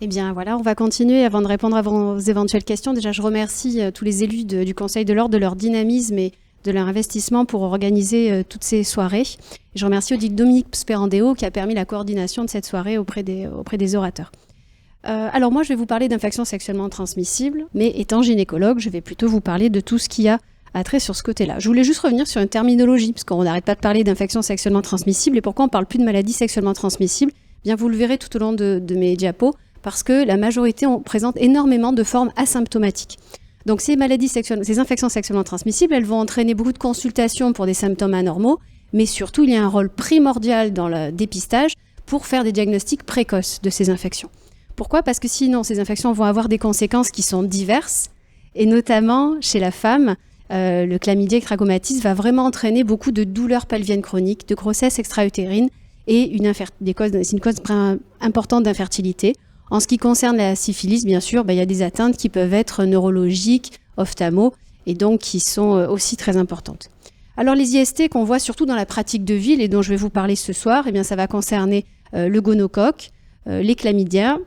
Eh bien voilà, on va continuer avant de répondre à vos éventuelles questions. Déjà, je remercie tous les élus du Conseil de l'Ordre de leur dynamisme et de leur investissement pour organiser toutes ces soirées. Et je remercie aussi Dominique Sperandeo qui a permis la coordination de cette soirée auprès des orateurs. Alors moi, je vais vous parler d'infections sexuellement transmissibles, mais étant gynécologue, je vais plutôt vous parler de tout ce qui a trait sur ce côté-là. Je voulais juste revenir sur une terminologie, parce qu'on n'arrête pas de parler d'infections sexuellement transmissibles, et pourquoi on ne parle plus de maladies sexuellement transmissibles ? Bien, vous le verrez tout au long de mes diapos, parce que la majorité présente énormément de formes asymptomatiques. Donc ces infections sexuellement transmissibles, elles vont entraîner beaucoup de consultations pour des symptômes anormaux, mais surtout, il y a un rôle primordial dans le dépistage pour faire des diagnostics précoces de ces infections. Pourquoi ? Parce que sinon, ces infections vont avoir des conséquences qui sont diverses, et notamment chez la femme, le chlamydia trachomatis va vraiment entraîner beaucoup de douleurs pelviennes chroniques, de grossesse extra-utérine et c'est une cause importante d'infertilité. En ce qui concerne la syphilis, bien sûr, il y a des atteintes qui peuvent être neurologiques, ophtalmo, et donc qui sont aussi très importantes. Alors les IST qu'on voit surtout dans la pratique de ville et dont je vais vous parler ce soir, eh bien, ça va concerner le gonocoque, les chlamydia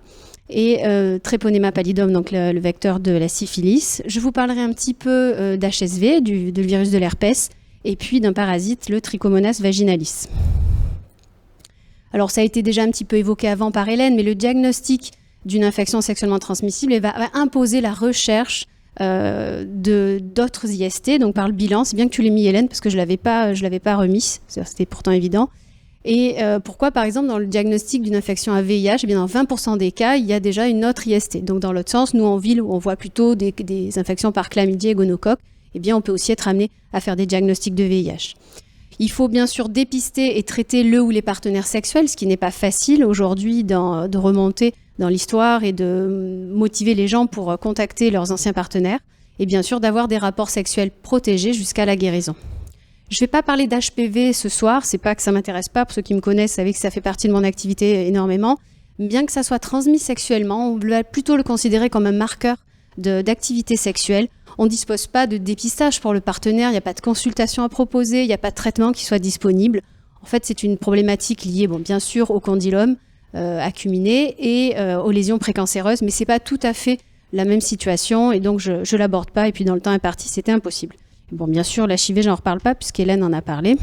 et Treponema pallidum, donc le vecteur de la syphilis. Je vous parlerai un petit peu d'HSV, du virus de l'herpès, et puis d'un parasite, le Trichomonas vaginalis. Alors, ça a été déjà un petit peu évoqué avant par Hélène, mais le diagnostic d'une infection sexuellement transmissible va imposer la recherche d'autres IST, donc par le bilan. C'est bien que tu l'aies mis, Hélène, parce que je l'avais pas remis, c'était pourtant évident. Et pourquoi, par exemple, dans le diagnostic d'une infection à VIH, eh bien, dans 20% des cas, il y a déjà une autre IST. Donc, dans l'autre sens, nous, en ville, où on voit plutôt des infections par chlamydia et gonocoque, eh bien, on peut aussi être amené à faire des diagnostics de VIH. Il faut bien sûr dépister et traiter le ou les partenaires sexuels, ce qui n'est pas facile aujourd'hui de remonter dans l'histoire et de motiver les gens pour contacter leurs anciens partenaires. Et bien sûr d'avoir des rapports sexuels protégés jusqu'à la guérison. Je ne vais pas parler d'HPV ce soir, c'est pas que ça m'intéresse pas, pour ceux qui me connaissent, savez que ça fait partie de mon activité énormément. Bien que ça soit transmis sexuellement, on va plutôt le considérer comme un marqueur d'activité sexuelle. On ne dispose pas de dépistage pour le partenaire, il n'y a pas de consultation à proposer, il n'y a pas de traitement qui soit disponible. En fait, c'est une problématique liée, bien sûr, au condylome acuminé et aux lésions précancéreuses, mais ce n'est pas tout à fait la même situation, et donc je ne l'aborde pas, et puis dans le temps imparti, c'était impossible. Bon, bien sûr, l'HIV, j'en reparle pas, puisqu'Hélène en a parlé.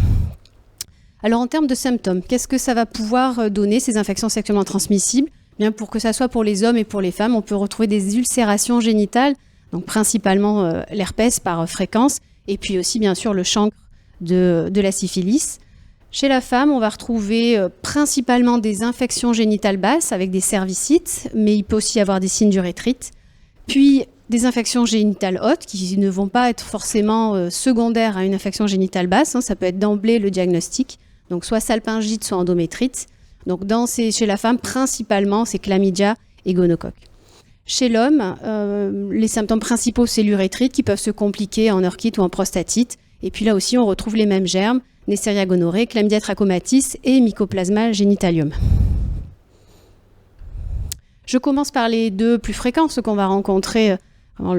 Alors, en termes de symptômes, qu'est-ce que ça va pouvoir donner, ces infections sexuellement transmissibles ? Bien, pour que ça soit pour les hommes et pour les femmes, on peut retrouver des ulcérations génitales, donc principalement l'herpès par fréquence, et puis aussi bien sûr le chancre de la syphilis. Chez la femme, on va retrouver principalement des infections génitales basses avec des cervicites, mais il peut aussi y avoir des signes d'urétrite, puis des infections génitales hautes qui ne vont pas être forcément secondaires à une infection génitale basse, ça peut être d'emblée le diagnostic, donc soit salpingite, soit endométrite. Donc chez la femme, principalement, c'est chlamydia et gonocoque. Chez l'homme, les symptômes principaux, c'est l'urétrite qui peuvent se compliquer en orchite ou en prostatite. Et puis là aussi, on retrouve les mêmes germes, Neisseria gonorrhoeae, chlamydia trachomatis et mycoplasma genitalium. Je commence par les deux plus fréquents, ceux qu'on va rencontrer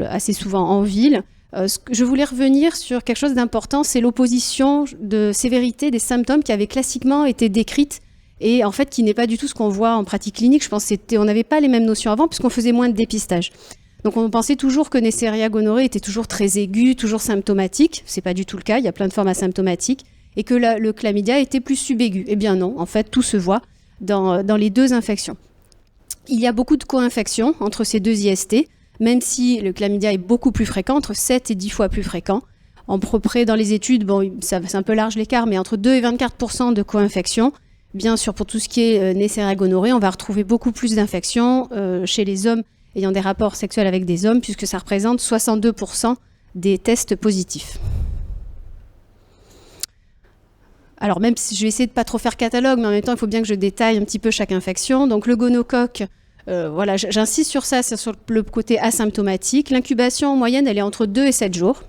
assez souvent en ville. Je voulais revenir sur quelque chose d'important, c'est l'opposition de sévérité des symptômes qui avaient classiquement été décrites et en fait qui n'est pas du tout ce qu'on voit en pratique clinique. Je pense qu'on n'avait pas les mêmes notions avant puisqu'on faisait moins de dépistage. Donc on pensait toujours que Neisseria gonorrhée était toujours très aiguë, toujours symptomatique. C'est pas du tout le cas, il y a plein de formes asymptomatiques. Et que le chlamydia était plus subaigu. Eh bien non, en fait tout se voit dans les deux infections. Il y a beaucoup de co-infections entre ces deux IST, même si le chlamydia est beaucoup plus fréquent, entre 7 et 10 fois plus fréquent. En près dans les études, bon, c'est un peu large l'écart, mais entre 2 et 24% de co-infections. Bien sûr, pour tout ce qui est Neisseria gonorrhée, on va retrouver beaucoup plus d'infections chez les hommes ayant des rapports sexuels avec des hommes, puisque ça représente 62% des tests positifs. Alors même si je vais essayer de pas trop faire catalogue, mais en même temps, il faut bien que je détaille un petit peu chaque infection. Donc le gonocoque, voilà, j'insiste sur ça, c'est sur le côté asymptomatique. L'incubation en moyenne, elle est entre 2 et 7 jours.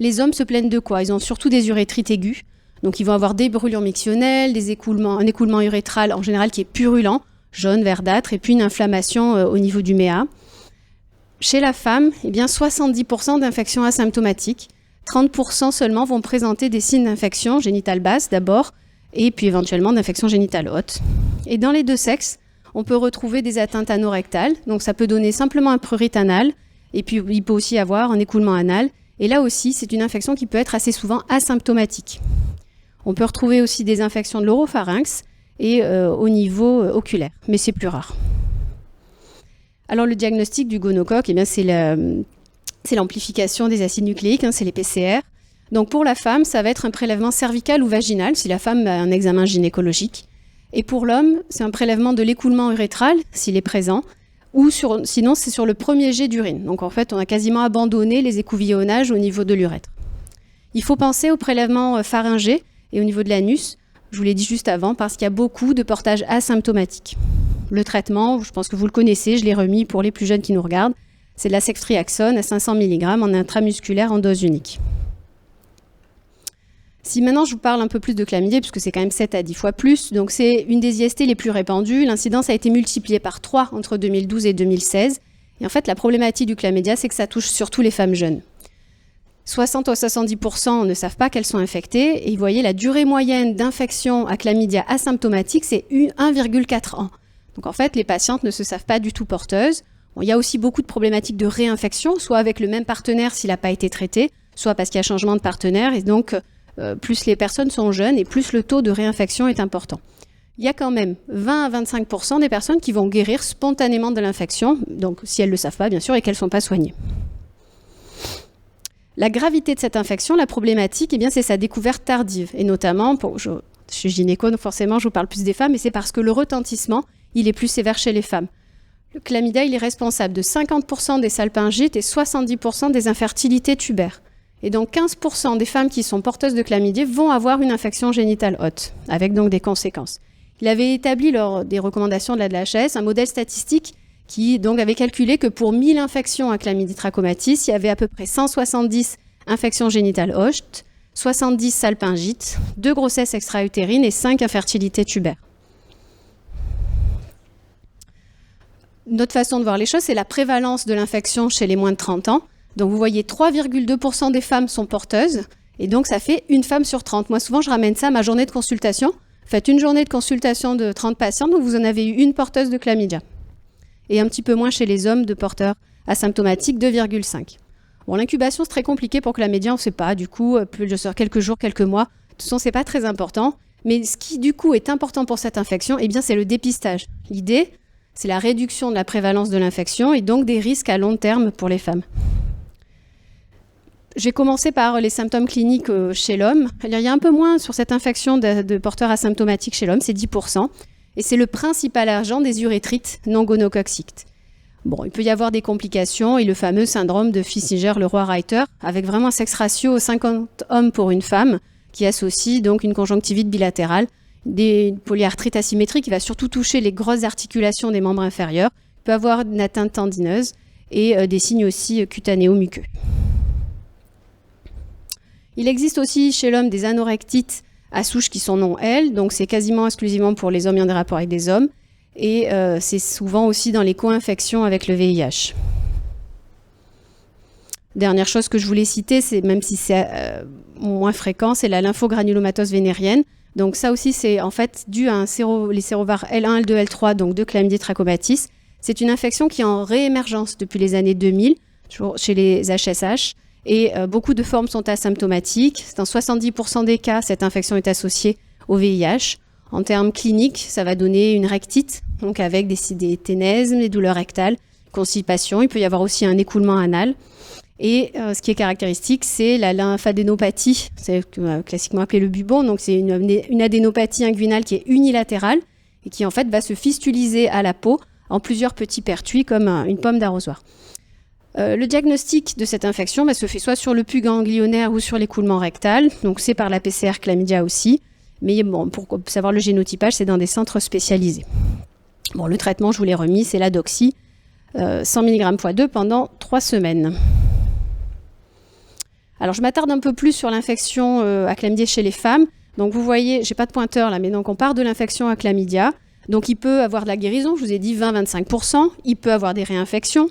Les hommes se plaignent de quoi? Ils ont surtout des urétrites aiguës. Donc ils vont avoir des brûlures mictionnelles, un écoulement urétral en général qui est purulent, jaune, verdâtre, et puis une inflammation au niveau du méa. Chez la femme, eh bien 70% d'infections asymptomatiques. 30% seulement vont présenter des signes d'infection génitale basse d'abord, et puis éventuellement d'infection génitale haute. Et dans les deux sexes, on peut retrouver des atteintes anorectales, donc ça peut donner simplement un prurite anal, et puis il peut aussi avoir un écoulement anal, et là aussi c'est une infection qui peut être assez souvent asymptomatique. On peut retrouver aussi des infections de l'oropharynx et au niveau oculaire, mais c'est plus rare. Alors le diagnostic du gonocoque, eh bien, c'est l'amplification des acides nucléiques, c'est les PCR. Donc pour la femme, ça va être un prélèvement cervical ou vaginal, si la femme a un examen gynécologique. Et pour l'homme, c'est un prélèvement de l'écoulement urétral, s'il est présent, ou sinon c'est sur le premier jet d'urine. Donc en fait, on a quasiment abandonné les écouvillonnages au niveau de l'urètre. Il faut penser au prélèvement pharyngé et au niveau de l'anus, je vous l'ai dit juste avant, parce qu'il y a beaucoup de portages asymptomatiques. Le traitement, je pense que vous le connaissez, je l'ai remis pour les plus jeunes qui nous regardent, c'est de la ceftriaxone à 500 mg en intramusculaire en dose unique. Si maintenant je vous parle un peu plus de chlamydia, puisque c'est quand même 7 à 10 fois plus, donc c'est une des IST les plus répandues, l'incidence a été multipliée par 3 entre 2012 et 2016, et en fait la problématique du chlamydia, c'est que ça touche surtout les femmes jeunes. 60 à 70% ne savent pas qu'elles sont infectées, et vous voyez la durée moyenne d'infection à chlamydia asymptomatique, c'est 1,4 ans. Donc en fait, les patientes ne se savent pas du tout porteuses. Bon, il y a aussi beaucoup de problématiques de réinfection, soit avec le même partenaire s'il n'a pas été traité, soit parce qu'il y a changement de partenaire, et donc plus les personnes sont jeunes et plus le taux de réinfection est important. Il y a quand même 20 à 25% des personnes qui vont guérir spontanément de l'infection, donc si elles ne le savent pas bien sûr et qu'elles ne sont pas soignées. La gravité de cette infection, la problématique, eh bien, c'est sa découverte tardive, et notamment, je suis gynéco, donc forcément je vous parle plus des femmes, mais c'est parce que le retentissement, il est plus sévère chez les femmes. Le chlamydia, il est responsable de 50% des salpingites et 70% des infertilités tubaires. Et donc 15% des femmes qui sont porteuses de chlamydia vont avoir une infection génitale haute, avec donc des conséquences. Il avait établi lors des recommandations de la DHS un modèle statistique qui donc avait calculé que pour 1000 infections à chlamydia trachomatis, il y avait à peu près 170 infections génitales hautes, 70 salpingites, 2 grossesses extra-utérines et 5 infertilités tubaires. Notre façon de voir les choses, c'est la prévalence de l'infection chez les moins de 30 ans. Donc vous voyez 3,2% des femmes sont porteuses, et donc ça fait une femme sur 30. Moi souvent je ramène ça à ma journée de consultation. Faites une journée de consultation de 30 patients, donc vous en avez eu une porteuse de chlamydia. Et un petit peu moins chez les hommes de porteurs asymptomatiques, 2,5. Bon, l'incubation c'est très compliqué pour chlamydia, on ne sait pas, du coup, sur quelques jours, quelques mois. De toute façon, c'est pas très important. Mais ce qui du coup est important pour cette infection, eh bien c'est le dépistage. L'idée, c'est la réduction de la prévalence de l'infection et donc des risques à long terme pour les femmes. J'ai commencé par les symptômes cliniques chez l'homme. Il y a un peu moins sur cette infection de porteurs asymptomatiques chez l'homme, c'est 10%. Et c'est le principal agent des urétrites non gonococciques. Bon, il peut y avoir des complications et le fameux syndrome de Fissinger-Leroy-Reiter, avec vraiment un sexe ratio 50 hommes pour une femme, qui associe donc une conjonctivite bilatérale, des polyarthrites asymétriques qui va surtout toucher les grosses articulations des membres inférieurs, il peut avoir une atteinte tendineuse et des signes aussi cutanéo-muqueux. Il existe aussi chez l'homme des anorectites à souche qui sont non L, donc c'est quasiment exclusivement pour les hommes ayant des rapports avec des hommes, et c'est souvent aussi dans les co-infections avec le VIH. Dernière chose que je voulais citer, c'est même si c'est moins fréquent, c'est la lymphogranulomatose vénérienne. Donc ça aussi, c'est en fait dû à les sérovars L1, L2, L3, donc de chlamydia trachomatis. C'est une infection qui est en réémergence depuis les années 2000, toujours chez les HSH, et beaucoup de formes sont asymptomatiques. Dans 70% des cas, cette infection est associée au VIH. En termes cliniques, ça va donner une rectite, donc avec des ténesmes, des douleurs rectales, constipation. Il peut y avoir aussi un écoulement anal. Et ce qui est caractéristique, c'est la lymphadénopathie, c'est classiquement appelé le bubon. Donc c'est une adénopathie inguinale qui est unilatérale et qui en fait va se fistuliser à la peau en plusieurs petits pertuis comme une pomme d'arrosoir. Le diagnostic de cette infection se fait soit sur le pus ganglionnaire ou sur l'écoulement rectal. Donc c'est par la PCR chlamydia aussi. Mais bon, pour savoir le génotypage, c'est dans des centres spécialisés. Bon, le traitement, je vous l'ai remis, c'est la doxy, 100 mg x 2 pendant 3 semaines. Alors, je m'attarde un peu plus sur l'infection à chlamydia chez les femmes. Donc, vous voyez, j'ai pas de pointeur là, mais donc on part de l'infection à chlamydia. Donc, il peut avoir de la guérison, je vous ai dit 20-25%. Il peut avoir des réinfections.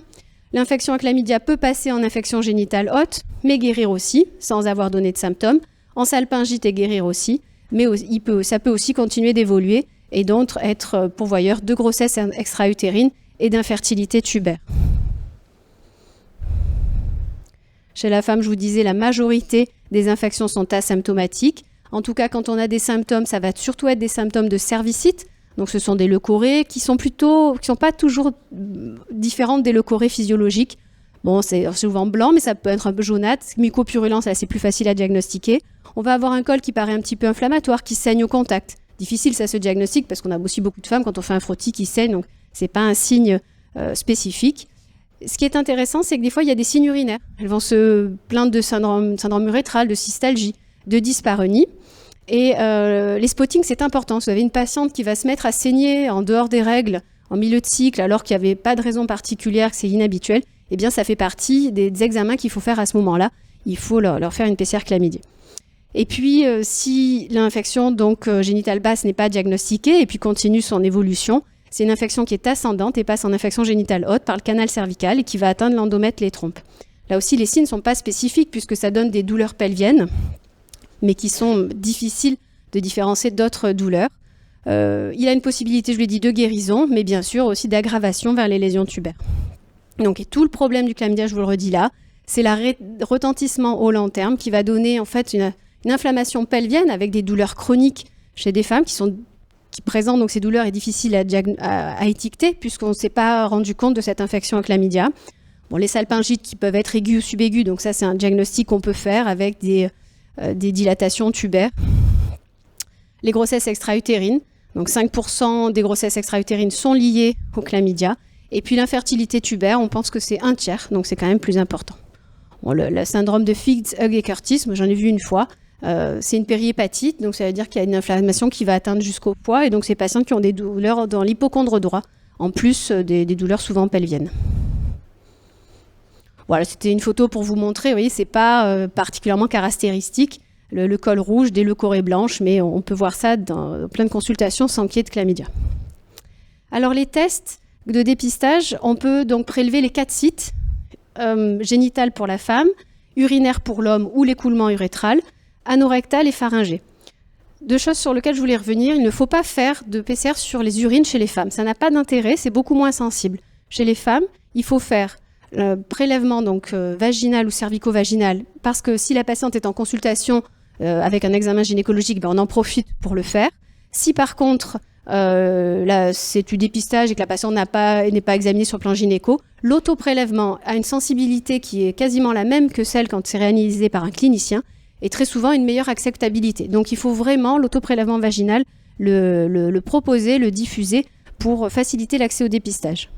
L'infection à chlamydia peut passer en infection génitale haute, mais guérir aussi, sans avoir donné de symptômes. En salpingite et guérir aussi. Mais ça peut aussi continuer d'évoluer et donc être pourvoyeur de grossesse extra-utérine et d'infertilité tubaire. Chez la femme, je vous disais, la majorité des infections sont asymptomatiques. En tout cas, quand on a des symptômes, ça va surtout être des symptômes de cervicite. Donc, ce sont des leucorrhées qui sont pas toujours différentes des leucorrhées physiologiques. Bon, c'est souvent blanc, mais ça peut être un peu jaunâtre. Mycopurulence, là, c'est plus facile à diagnostiquer. On va avoir un col qui paraît un petit peu inflammatoire, qui saigne au contact. Difficile, ça se diagnostique, parce qu'on a aussi beaucoup de femmes, quand on fait un frottis, qui saignent, donc c'est pas un signe spécifique. Ce qui est intéressant, c'est que des fois, il y a des signes urinaires. Elles vont se plaindre de syndrome urétral, de cystalgie, de dyspareunie. Et les spottings, c'est important. Si vous avez une patiente qui va se mettre à saigner en dehors des règles, en milieu de cycle, alors qu'il n'y avait pas de raison particulière, que c'est inhabituel, eh bien, ça fait partie des examens qu'il faut faire à ce moment-là. Il faut leur faire une PCR chlamydia. Et puis, si l'infection génitale basse n'est pas diagnostiquée et puis continue son évolution, c'est une infection qui est ascendante et passe en infection génitale haute par le canal cervical et qui va atteindre l'endomètre, les trompes. Là aussi, les signes ne sont pas spécifiques puisque ça donne des douleurs pelviennes, mais qui sont difficiles de différencier d'autres douleurs. Il a une possibilité, je l'ai dit, de guérison, mais bien sûr aussi d'aggravation vers les lésions tubaires. Donc, et tout le problème du chlamydia, je vous le redis là, c'est le retentissement au long terme qui va donner en fait une inflammation pelvienne avec des douleurs chroniques chez des femmes qui présentent donc ces douleurs est difficile à étiqueter puisqu'on ne s'est pas rendu compte de cette infection à chlamydia. Bon, les salpingites qui peuvent être aiguës ou subaiguës, donc ça c'est un diagnostic qu'on peut faire avec des dilatations tubaires. Les grossesses extra-utérines, donc 5% des grossesses extra-utérines sont liées au chlamydia. Et puis l'infertilité tubaire, on pense que c'est 1/3, donc c'est quand même plus important. Bon, le syndrome de Figs, Hugh et Curtis, moi j'en ai vu une fois. C'est une périhépatite, donc ça veut dire qu'il y a une inflammation qui va atteindre jusqu'au foie, et donc ces patients qui ont des douleurs dans l'hypochondre droit, en plus des douleurs souvent pelviennes. Voilà, c'était une photo pour vous montrer, vous voyez, c'est pas particulièrement caractéristique, le col rouge, des leucorrhées blanches, mais on peut voir ça dans plein de consultations sans qu'il y ait de chlamydia. Alors les tests de dépistage, on peut donc prélever les 4 sites, génital pour la femme, urinaire pour l'homme ou l'écoulement urétral, anorectal et pharyngé. 2 choses sur lesquelles je voulais revenir, il ne faut pas faire de PCR sur les urines chez les femmes. Ça n'a pas d'intérêt, c'est beaucoup moins sensible. Chez les femmes, il faut faire le prélèvement vaginal ou cervico-vaginal, parce que si la patiente est en consultation avec un examen gynécologique, on en profite pour le faire. Si par contre, c'est du dépistage et que la patiente n'est pas examinée sur le plan gynéco, l'autoprélèvement a une sensibilité qui est quasiment la même que celle quand c'est réalisé par un clinicien, et très souvent une meilleure acceptabilité. Donc il faut vraiment l'autoprélèvement vaginal, le proposer, le diffuser pour faciliter l'accès au dépistage.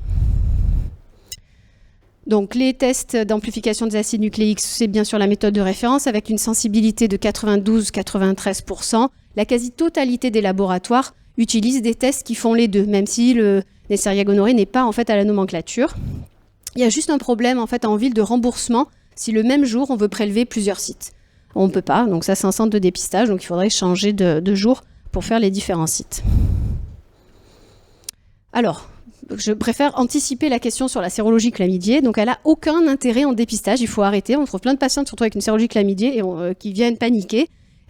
Donc les tests d'amplification des acides nucléiques, c'est bien sûr la méthode de référence avec une sensibilité de 92-93%. La quasi-totalité des laboratoires utilisent des tests qui font les deux, même si le Neisseria gonorrhoeae n'est pas en fait à la nomenclature. Il y a juste un problème en fait en ville de remboursement si le même jour on veut prélever plusieurs sites. On ne peut pas, donc ça c'est un centre de dépistage, donc il faudrait changer de jour pour faire les différents sites. Alors, je préfère anticiper la question sur la sérologie chlamydiée. Donc, elle n'a aucun intérêt en dépistage. Il faut arrêter. On trouve plein de patientes, surtout avec une sérologie chlamydiée, qui viennent paniquer.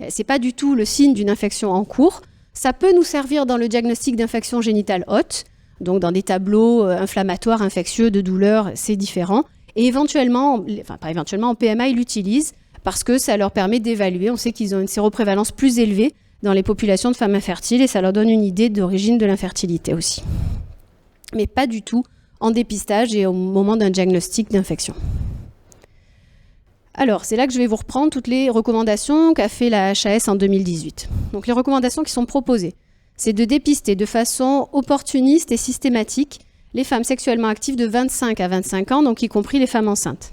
C'est pas du tout le signe d'une infection en cours. Ça peut nous servir dans le diagnostic d'infection génitale haute. Donc, dans des tableaux inflammatoires, infectieux, de douleurs, c'est différent. Et éventuellement, enfin pas éventuellement, en PMA, ils l'utilisent parce que ça leur permet d'évaluer. On sait qu'ils ont une séroprévalence plus élevée dans les populations de femmes infertiles et ça leur donne une idée d'origine de l'infertilité aussi. Mais pas du tout en dépistage et au moment d'un diagnostic d'infection. Alors, c'est là que je vais vous reprendre toutes les recommandations qu'a fait la HAS en 2018. Donc, les recommandations qui sont proposées, c'est de dépister de façon opportuniste et systématique les femmes sexuellement actives de 25 à 25 ans, donc y compris les femmes enceintes.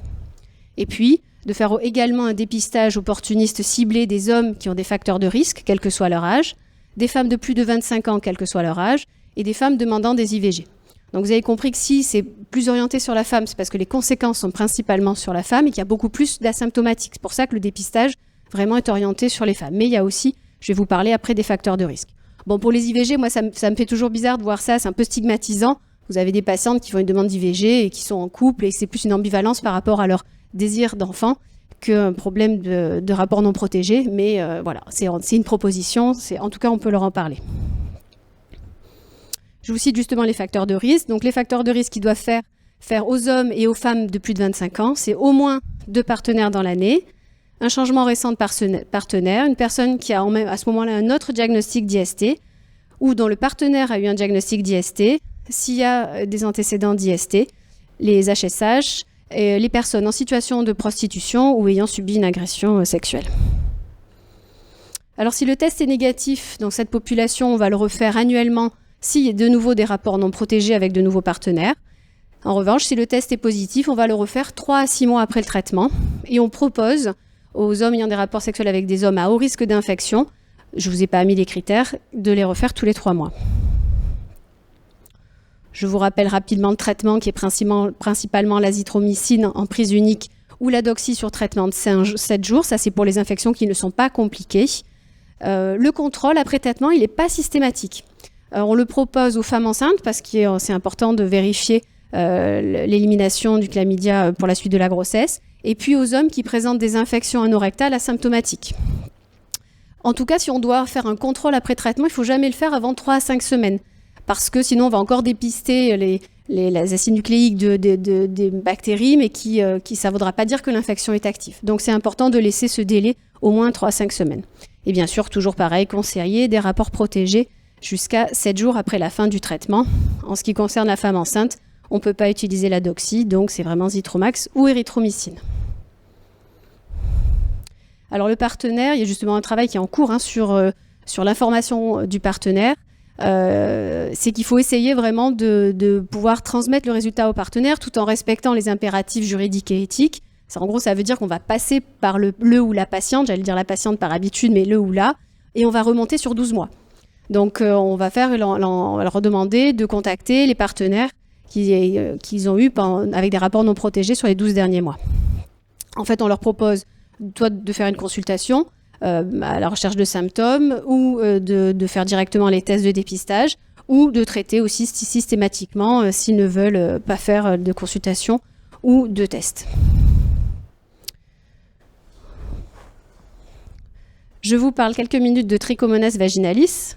Et puis, de faire également un dépistage opportuniste ciblé des hommes qui ont des facteurs de risque, quel que soit leur âge, des femmes de plus de 25 ans, quel que soit leur âge, et des femmes demandant des IVG. Donc vous avez compris que si c'est plus orienté sur la femme, c'est parce que les conséquences sont principalement sur la femme et qu'il y a beaucoup plus d'asymptomatiques. C'est pour ça que le dépistage vraiment est orienté sur les femmes. Mais il y a aussi, je vais vous parler après des facteurs de risque. Bon, pour les IVG, moi ça me fait toujours bizarre de voir ça, c'est un peu stigmatisant. Vous avez des patientes qui font une demande d'IVG et qui sont en couple et c'est plus une ambivalence par rapport à leur désir d'enfant qu'un problème de rapport non protégé. Mais voilà, c'est une proposition, en tout cas on peut leur en parler. Je vous cite justement les facteurs de risque. Donc les facteurs de risque qui doivent faire aux hommes et aux femmes de plus de 25 ans, c'est au moins 2 partenaires dans l'année, un changement récent de partenaire, une personne qui a à ce moment-là un autre diagnostic d'IST ou dont le partenaire a eu un diagnostic d'IST, s'il y a des antécédents d'IST, les HSH, et les personnes en situation de prostitution ou ayant subi une agression sexuelle. Alors si le test est négatif, dans cette population, on va le refaire annuellement s'il y a de nouveau des rapports non protégés avec de nouveaux partenaires. En revanche, si le test est positif, on va le refaire 3 à 6 mois après le traitement. Et on propose aux hommes ayant des rapports sexuels avec des hommes à haut risque d'infection, je ne vous ai pas mis les critères, de les refaire tous les 3 mois. Je vous rappelle rapidement le traitement qui est principalement l'azithromycine en prise unique ou la doxy sur traitement de 7 jours. Ça, c'est pour les infections qui ne sont pas compliquées. Le contrôle après traitement, il n'est pas systématique. On le propose aux femmes enceintes parce que c'est important de vérifier l'élimination du chlamydia pour la suite de la grossesse. Et puis aux hommes qui présentent des infections anorectales asymptomatiques. En tout cas, si on doit faire un contrôle après traitement, il ne faut jamais le faire avant 3 à 5 semaines. Parce que sinon, on va encore dépister les acides nucléiques des bactéries, mais ça ne voudra pas dire que l'infection est active. Donc, c'est important de laisser ce délai au moins 3 à 5 semaines. Et bien sûr, toujours pareil, conseiller des rapports protégés jusqu'à 7 jours après la fin du traitement. En ce qui concerne la femme enceinte, on ne peut pas utiliser la doxy, donc c'est vraiment Zithromax ou érythromycine. Alors, le partenaire, il y a justement un travail qui est en cours sur l'information du partenaire. C'est qu'il faut essayer vraiment de pouvoir transmettre le résultat au partenaire tout en respectant les impératifs juridiques et éthiques. En gros, ça veut dire qu'on va passer par le ou la patiente, j'allais dire la patiente par habitude, mais le ou la, et on va remonter sur 12 mois. Donc, on va leur demander de contacter les partenaires qu'ils ont eus avec des rapports non protégés sur les 12 derniers mois. En fait, on leur propose de faire une consultation à la recherche de symptômes ou de faire directement les tests de dépistage ou de traiter aussi systématiquement s'ils ne veulent pas faire de consultation ou de tests. Je vous parle quelques minutes de Trichomonas vaginalis,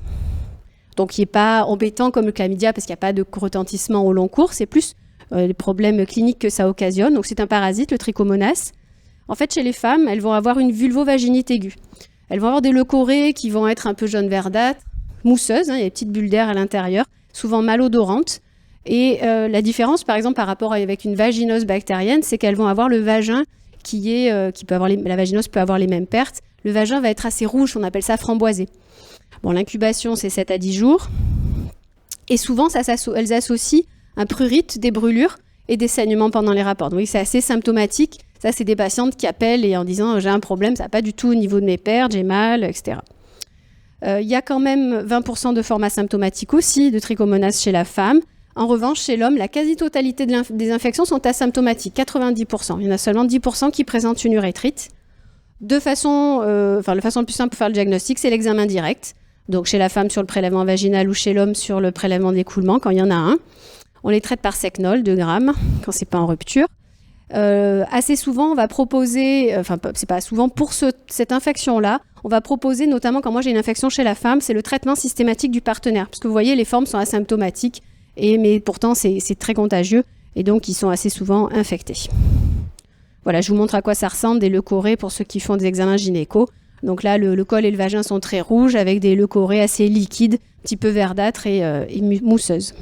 donc qui n'est pas embêtant comme le chlamydia parce qu'il n'y a pas de retentissement au long cours, c'est plus les problèmes cliniques que ça occasionne. Donc c'est un parasite, le Trichomonas. En fait, chez les femmes, elles vont avoir une vulvovaginite aiguë. Elles vont avoir des leucorrhées qui vont être un peu jaune verdâtre, mousseuses, il y a des petites bulles d'air à l'intérieur, souvent malodorantes. Et la différence, par exemple, par rapport avec une vaginose bactérienne, c'est qu'elles vont avoir le vagin la vaginose peut avoir les mêmes pertes. Le vagin va être assez rouge, on appelle ça framboisé. Bon, l'incubation, c'est 7 à 10 jours. Et souvent, elles associent un prurite, des brûlures et des saignements pendant les rapports. Donc, oui, c'est assez symptomatique. Ça, c'est des patientes qui appellent et en disant « j'ai un problème, ça n'a pas du tout au niveau de mes pertes, j'ai mal, etc. » Il y a quand même 20% de formes asymptomatiques aussi de trichomonas chez la femme. En revanche, chez l'homme, la quasi-totalité des infections sont asymptomatiques, 90%. Il y en a seulement 10% qui présentent une urétrite. La façon la plus simple pour faire le diagnostic, c'est l'examen direct. Donc chez la femme sur le prélèvement vaginal ou chez l'homme sur le prélèvement d'écoulement, quand il y en a un. On les traite par Secnol, 2 grammes, quand c'est pas en rupture. Assez souvent, on va proposer, enfin c'est pas souvent, pour cette infection-là, on va proposer, notamment quand moi j'ai une infection chez la femme, c'est le traitement systématique du partenaire. Parce que vous voyez, les formes sont asymptomatiques, mais pourtant c'est très contagieux, et donc ils sont assez souvent infectés. Voilà, je vous montre à quoi ça ressemble, des leucorrhées pour ceux qui font des examens gynéco. Donc là, le col et le vagin sont très rouges, avec des leucorrhées assez liquides, un petit peu verdâtres et mousseuses.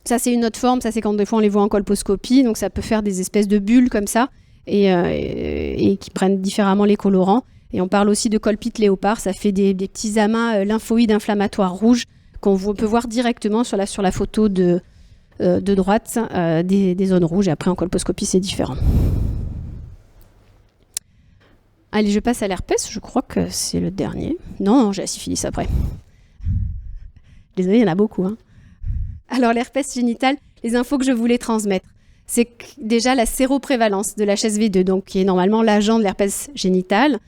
Ça, c'est une autre forme, ça c'est quand des fois on les voit en colposcopie, donc ça peut faire des espèces de bulles comme ça, et qui prennent différemment les colorants. Et on parle aussi de colpite léopard, ça fait des petits amas lymphoïdes inflammatoires rouges qu'on peut voir directement sur la photo de droite, des zones rouges, et après en colposcopie c'est différent. Allez, je passe à l'herpès, je crois que c'est le dernier. Non, j'ai la syphilis après. Désolée, il y en a beaucoup, hein. Alors, l'herpès génital, les infos que je voulais transmettre, c'est déjà la séroprévalence de l'HSV2, donc qui est normalement l'agent de l'herpès génital.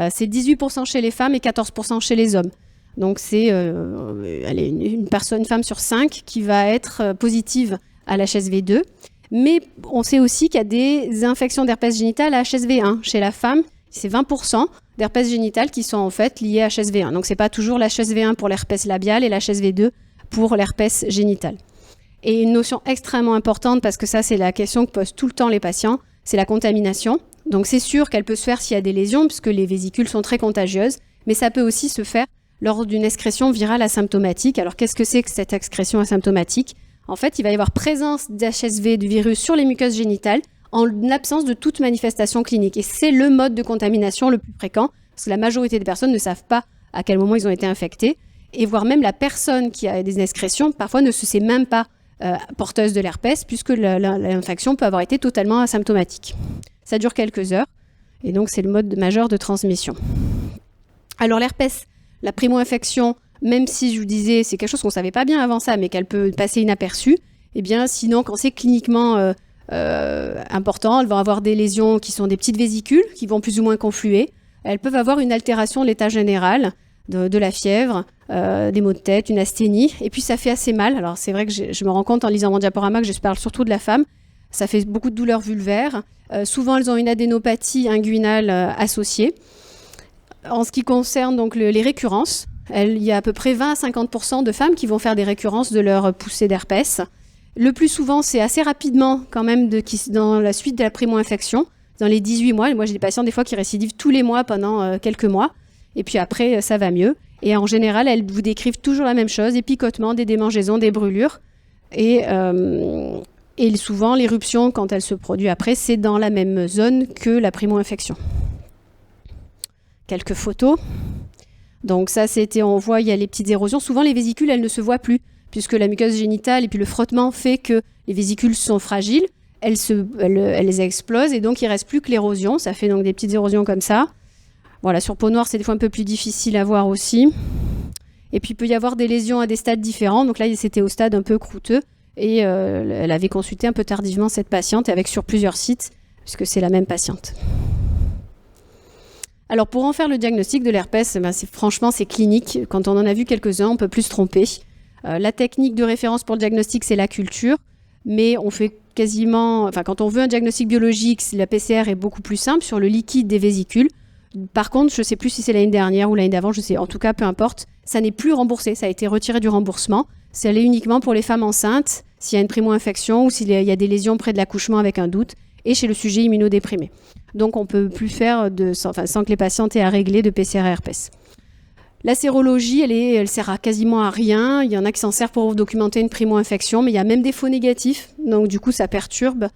C'est 18% chez les femmes et 14% chez les hommes. Donc, c'est une femme sur 5 qui va être positive à l'HSV2. Mais on sait aussi qu'il y a des infections d'herpès génital à HSV1 chez la femme. C'est 20% d'herpès génital qui sont en fait liés à HSV1. Donc, ce n'est pas toujours l'HSV1 pour l'herpès labial et l'HSV2 pour l'herpès génital. Et une notion extrêmement importante, parce que ça c'est la question que posent tout le temps les patients, c'est la contamination. Donc c'est sûr qu'elle peut se faire s'il y a des lésions, puisque les vésicules sont très contagieuses, mais ça peut aussi se faire lors d'une excrétion virale asymptomatique. Alors qu'est-ce que c'est que cette excrétion asymptomatique ? En fait, il va y avoir présence d'HSV, du virus sur les muqueuses génitales, en l'absence de toute manifestation clinique. Et c'est le mode de contamination le plus fréquent, parce que la majorité des personnes ne savent pas à quel moment ils ont été infectés. Et voire même la personne qui a des excrétions, parfois ne se sait même pas porteuse de l'herpès, puisque l'infection peut avoir été totalement asymptomatique. Ça dure quelques heures, et donc c'est le mode majeur de transmission. Alors l'herpès, la primo-infection, même si je vous disais, c'est quelque chose qu'on ne savait pas bien avant ça, mais qu'elle peut passer inaperçue, eh bien sinon, quand c'est cliniquement important, elles vont avoir des lésions qui sont des petites vésicules, qui vont plus ou moins confluer. Elles peuvent avoir une altération de l'état général, de la fièvre, des maux de tête, une asthénie, et puis ça fait assez mal. Alors c'est vrai que je me rends compte en lisant mon diaporama que je parle surtout de la femme. Ça fait beaucoup de douleurs vulvaires. Souvent elles ont une adénopathie inguinale associée. En ce qui concerne donc les récurrences, il y a à peu près 20 à 50% de femmes qui vont faire des récurrences de leur poussée d'herpès. Le plus souvent, c'est assez rapidement quand même dans la suite de la primo-infection, dans les 18 mois. Moi j'ai des patients des fois qui récidivent tous les mois pendant quelques mois. Et puis après, ça va mieux. Et en général, elles vous décrivent toujours la même chose, des picotements, des démangeaisons, des brûlures. Et souvent, l'éruption, quand elle se produit après, c'est dans la même zone que la primo-infection. Quelques photos. Donc ça, on voit, il y a les petites érosions. Souvent, les vésicules, elles ne se voient plus, puisque la muqueuse génitale et puis le frottement fait que les vésicules sont fragiles. Elles explosent, et donc il ne reste plus que l'érosion. Ça fait donc des petites érosions comme ça. Voilà, sur peau noire, c'est des fois un peu plus difficile à voir aussi. Et puis, il peut y avoir des lésions à des stades différents. Donc là, c'était au stade un peu croûteux. Et elle avait consulté un peu tardivement cette patiente, et sur plusieurs sites, puisque c'est la même patiente. Alors, pour en faire le diagnostic de l'herpès, franchement, c'est clinique. Quand on en a vu quelques-uns, on ne peut plus se tromper. La technique de référence pour le diagnostic, c'est la culture. Mais on fait quand on veut un diagnostic biologique, la PCR est beaucoup plus simple sur le liquide des vésicules. Par contre, je ne sais plus si c'est l'année dernière ou l'année d'avant, je sais, en tout cas, peu importe, ça n'est plus remboursé, ça a été retiré du remboursement. C'est allé uniquement pour les femmes enceintes, s'il y a une primo-infection ou s'il y a des lésions près de l'accouchement avec un doute, et chez le sujet immunodéprimé. Donc, on ne peut plus faire, sans que les patientes aient à régler, de PCR herpès. La sérologie, elle sert quasiment à rien. Il y en a qui s'en servent pour documenter une primo-infection, mais il y a même des faux négatifs, donc du coup, ça perturbe.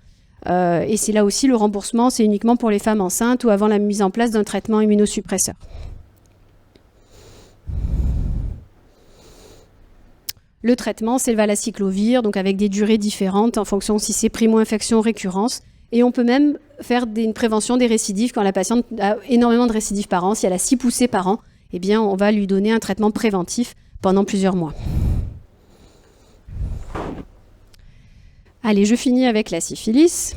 Et c'est là aussi le remboursement, c'est uniquement pour les femmes enceintes ou avant la mise en place d'un traitement immunosuppresseur. Le traitement, c'est le valacyclovir, donc avec des durées différentes en fonction si c'est primo-infection ou récurrence. Et on peut même faire une prévention des récidives quand la patiente a énormément de récidives par an. Si elle a 6 poussées par an, eh bien, on va lui donner un traitement préventif pendant plusieurs mois. Allez, je finis avec la syphilis.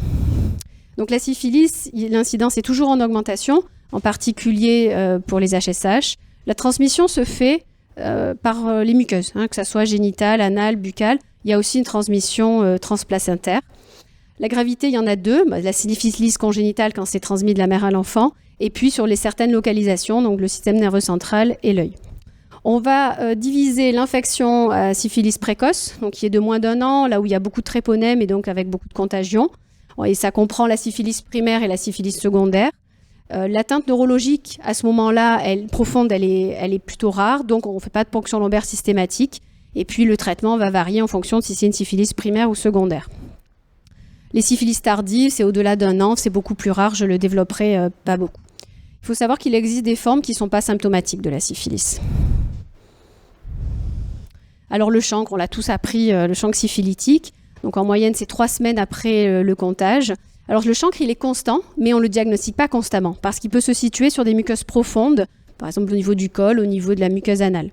Donc la syphilis, l'incidence est toujours en augmentation, en particulier pour les HSH. La transmission se fait par les muqueuses, que ce soit génitale, anale, buccale. Il y a aussi une transmission transplacentaire. La gravité, il y en a deux. La syphilis congénitale quand c'est transmis de la mère à l'enfant, et puis sur certaines localisations, donc le système nerveux central et l'œil. On va diviser l'infection à syphilis précoce, donc qui est de moins d'1 an, là où il y a beaucoup de tréponèmes et donc avec beaucoup de contagion. Et ça comprend la syphilis primaire et la syphilis secondaire. L'atteinte neurologique, à ce moment-là, profonde, elle est plutôt rare, donc on ne fait pas de ponction lombaire systématique. Et puis le traitement va varier en fonction de si c'est une syphilis primaire ou secondaire. Les syphilis tardives, c'est au-delà d'1 an, c'est beaucoup plus rare, je le développerai pas beaucoup. Il faut savoir qu'il existe des formes qui ne sont pas symptomatiques de la syphilis. Alors le chancre, on l'a tous appris, le chancre syphilitique. Donc en moyenne, c'est 3 semaines après le comptage. Alors le chancre, il est constant, mais on ne le diagnostique pas constamment, parce qu'il peut se situer sur des muqueuses profondes, par exemple au niveau du col, au niveau de la muqueuse anale.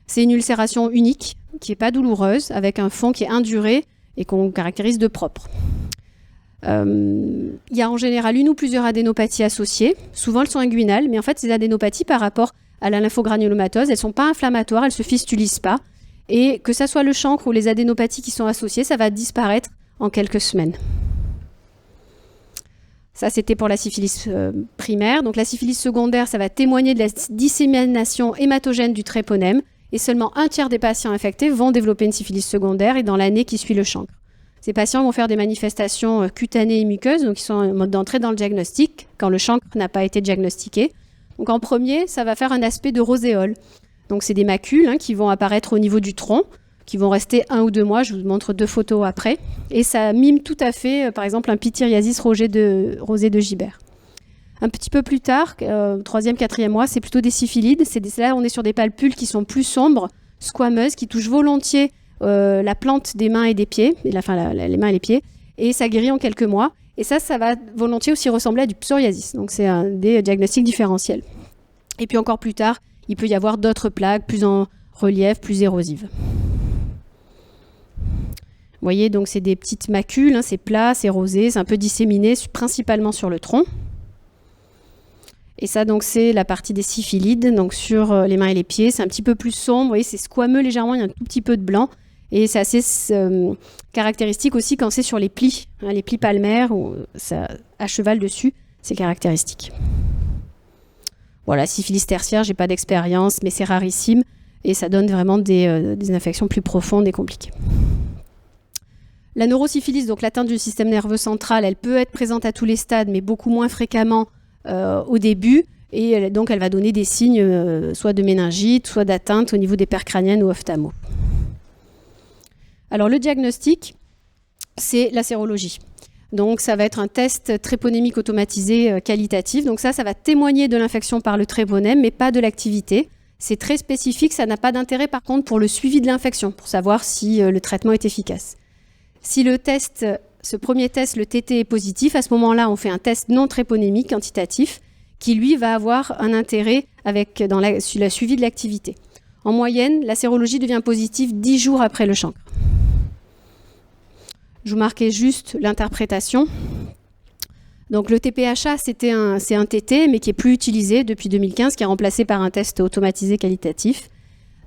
C'est une ulcération unique, qui n'est pas douloureuse, avec un fond qui est induré et qu'on caractérise de propre. Il y a en général une ou plusieurs adénopathies associées. Souvent, elles sont inguinales, mais en fait, ces adénopathies, par rapport à la lymphogranulomatose, elles ne sont pas inflammatoires, elles ne se fistulisent pas. Et que ça soit le chancre ou les adénopathies qui sont associées, ça va disparaître en quelques semaines. Ça, c'était pour la syphilis primaire. Donc la syphilis secondaire, ça va témoigner de la dissémination hématogène du tréponème. Et seulement 1/3 des patients infectés vont développer une syphilis secondaire et dans l'année qui suit le chancre. Ces patients vont faire des manifestations cutanées et muqueuses, donc ils sont en mode d'entrée dans le diagnostic, quand le chancre n'a pas été diagnostiqué. Donc en premier, ça va faire un aspect de roséole. Donc c'est des macules qui vont apparaître au niveau du tronc, qui vont rester 1 ou 2 mois, je vous montre 2 photos après. Et ça mime tout à fait, par exemple, un pityriasis rosé de Gibert. Un petit peu plus tard, 3e, 4e mois, c'est plutôt des syphilides. Là, on est sur des palpules qui sont plus sombres, squameuses, qui touchent volontiers la plante des mains et des pieds, les mains et les pieds, et ça guérit en quelques mois. Et ça va volontiers aussi ressembler à du psoriasis. Donc c'est un des diagnostics différentiels. Et puis encore plus tard, il peut y avoir d'autres plaques plus en relief, plus érosives. Vous voyez, donc c'est des petites macules, c'est plat, c'est rosé, c'est un peu disséminé, principalement sur le tronc. Et ça, donc, c'est la partie des syphilides, donc sur les mains et les pieds. C'est un petit peu plus sombre, vous voyez, c'est squameux légèrement, il y a un tout petit peu de blanc. Et c'est assez caractéristique aussi quand c'est sur les plis palmaires, où ça à cheval dessus, c'est caractéristique. Voilà, syphilis tertiaire, j'ai pas d'expérience, mais c'est rarissime. Et ça donne vraiment des infections plus profondes et compliquées. La neurosyphilis, donc l'atteinte du système nerveux central, elle peut être présente à tous les stades, mais beaucoup moins fréquemment au début, et donc elle va donner des signes soit de méningite, soit d'atteinte au niveau des paires crâniennes ou ophtalmo. Alors le diagnostic, c'est la sérologie. Donc ça va être un test tréponémique automatisé qualitatif. Donc ça va témoigner de l'infection par le tréponème, mais pas de l'activité. C'est très spécifique, ça n'a pas d'intérêt par contre pour le suivi de l'infection, pour savoir si le traitement est efficace. Si ce premier test, le TT, est positif, à ce moment-là, on fait un test non tréponémique quantitatif qui, lui, va avoir un intérêt dans la suivi de l'activité. En moyenne, la sérologie devient positive 10 jours après le chancre. Je vous marquais juste l'interprétation. Donc le TPHA, c'est un TT, mais qui est plus utilisé depuis 2015, qui est remplacé par un test automatisé qualitatif.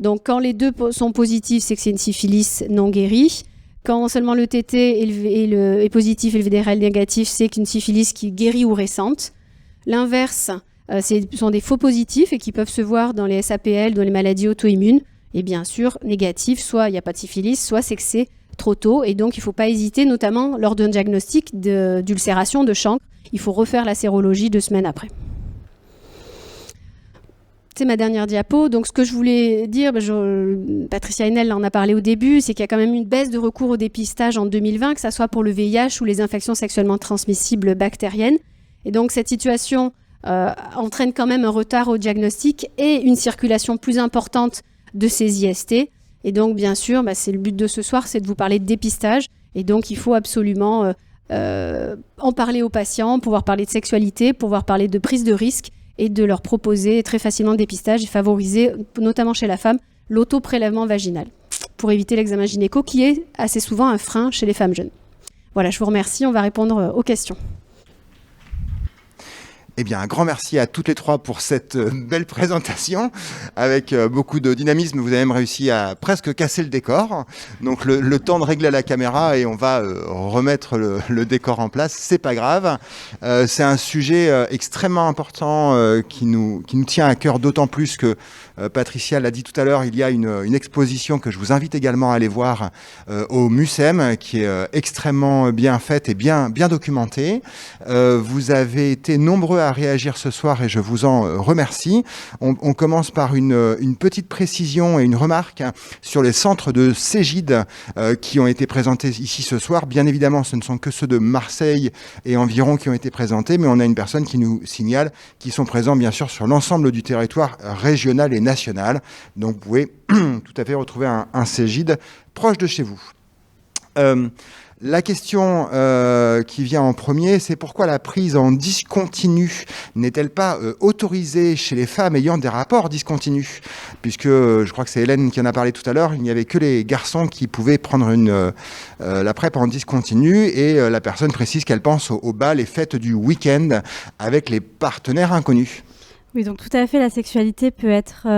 Donc quand les deux sont positifs, c'est que c'est une syphilis non guérie. Quand seulement le TT est positif et le VDRL négatif, c'est qu'une syphilis qui guérit ou récente. L'inverse, ce sont des faux positifs et qui peuvent se voir dans les SAPL, dans les maladies auto-immunes. Et bien sûr, négatif, soit il n'y a pas de syphilis, soit c'est que c'est trop tôt. Et donc, il ne faut pas hésiter, notamment lors d'un diagnostic d'ulcération, de chancre. Il faut refaire la sérologie 2 semaines après. C'est ma dernière diapo. Donc, ce que je voulais dire, Patricia Haenel en a parlé au début, c'est qu'il y a quand même une baisse de recours au dépistage en 2020, que ce soit pour le VIH ou les infections sexuellement transmissibles bactériennes. Et donc, cette situation entraîne quand même un retard au diagnostic et une circulation plus importante de ces IST. Et donc, bien sûr, c'est le but de ce soir, c'est de vous parler de dépistage. Et donc, il faut absolument en parler aux patients, pouvoir parler de sexualité, pouvoir parler de prise de risque et de leur proposer très facilement le dépistage et favoriser, notamment chez la femme, l'auto-prélèvement vaginal pour éviter l'examen gynéco qui est assez souvent un frein chez les femmes jeunes. Voilà, je vous remercie. On va répondre aux questions. Eh bien, un grand merci à toutes les trois pour cette belle présentation. Avec beaucoup de dynamisme, vous avez même réussi à presque casser le décor. Donc, le temps de régler la caméra et on va remettre le décor en place. C'est pas grave. C'est un sujet extrêmement important qui nous tient à cœur, d'autant plus que Patricia l'a dit tout à l'heure, il y a une exposition que je vous invite également à aller voir au MUSEM, qui est extrêmement bien faite et bien documentée. Vous avez été nombreux à réagir ce soir et je vous en remercie. On commence par une petite précision et une remarque sur les centres de Cégide qui ont été présentés ici ce soir. Bien évidemment, ce ne sont que ceux de Marseille et environ qui ont été présentés, mais on a une personne qui nous signale qu'ils sont présents bien sûr sur l'ensemble du territoire régional et national. Donc vous pouvez tout à fait retrouver un Cégide proche de chez vous. La question qui vient en premier, c'est pourquoi la prise en discontinu n'est-elle pas autorisée chez les femmes ayant des rapports discontinus? Puisque, je crois que c'est Hélène qui en a parlé tout à l'heure, il n'y avait que les garçons qui pouvaient prendre la PrEP en discontinu, et la personne précise qu'elle pense au bal et fêtes du week-end avec les partenaires inconnus. Oui, donc tout à fait, la sexualité peut être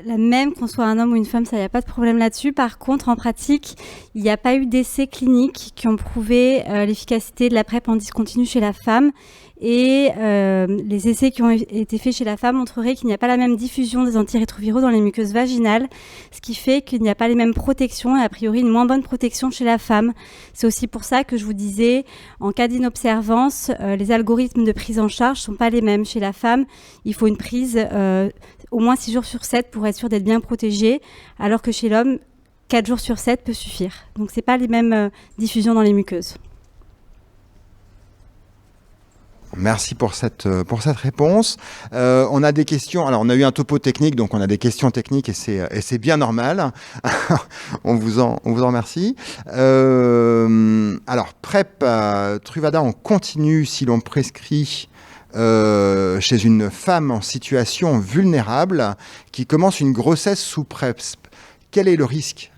la même qu'on soit un homme ou une femme, ça, il n'y a pas de problème là-dessus. Par contre, en pratique, il n'y a pas eu d'essais cliniques qui ont prouvé l'efficacité de la PrEP en discontinu chez la femme. Et les essais qui ont été faits chez la femme montreraient qu'il n'y a pas la même diffusion des antirétroviraux dans les muqueuses vaginales, ce qui fait qu'il n'y a pas les mêmes protections et a priori une moins bonne protection chez la femme. C'est aussi pour ça que je vous disais, en cas d'inobservance, les algorithmes de prise en charge ne sont pas les mêmes. Chez la femme, il faut une prise au moins 6 jours sur 7 pour être sûr d'être bien protégé, alors que chez l'homme, 4 jours sur 7 peut suffire. Donc ce n'est pas les mêmes diffusions dans les muqueuses. Merci pour cette réponse. On a des questions. Alors, on a eu un topo technique, donc on a des questions techniques et c'est bien normal. on vous en remercie. Alors, PrEP, Truvada, on continue si l'on prescrit chez une femme en situation vulnérable qui commence une grossesse sous PrEP. Quel est le risque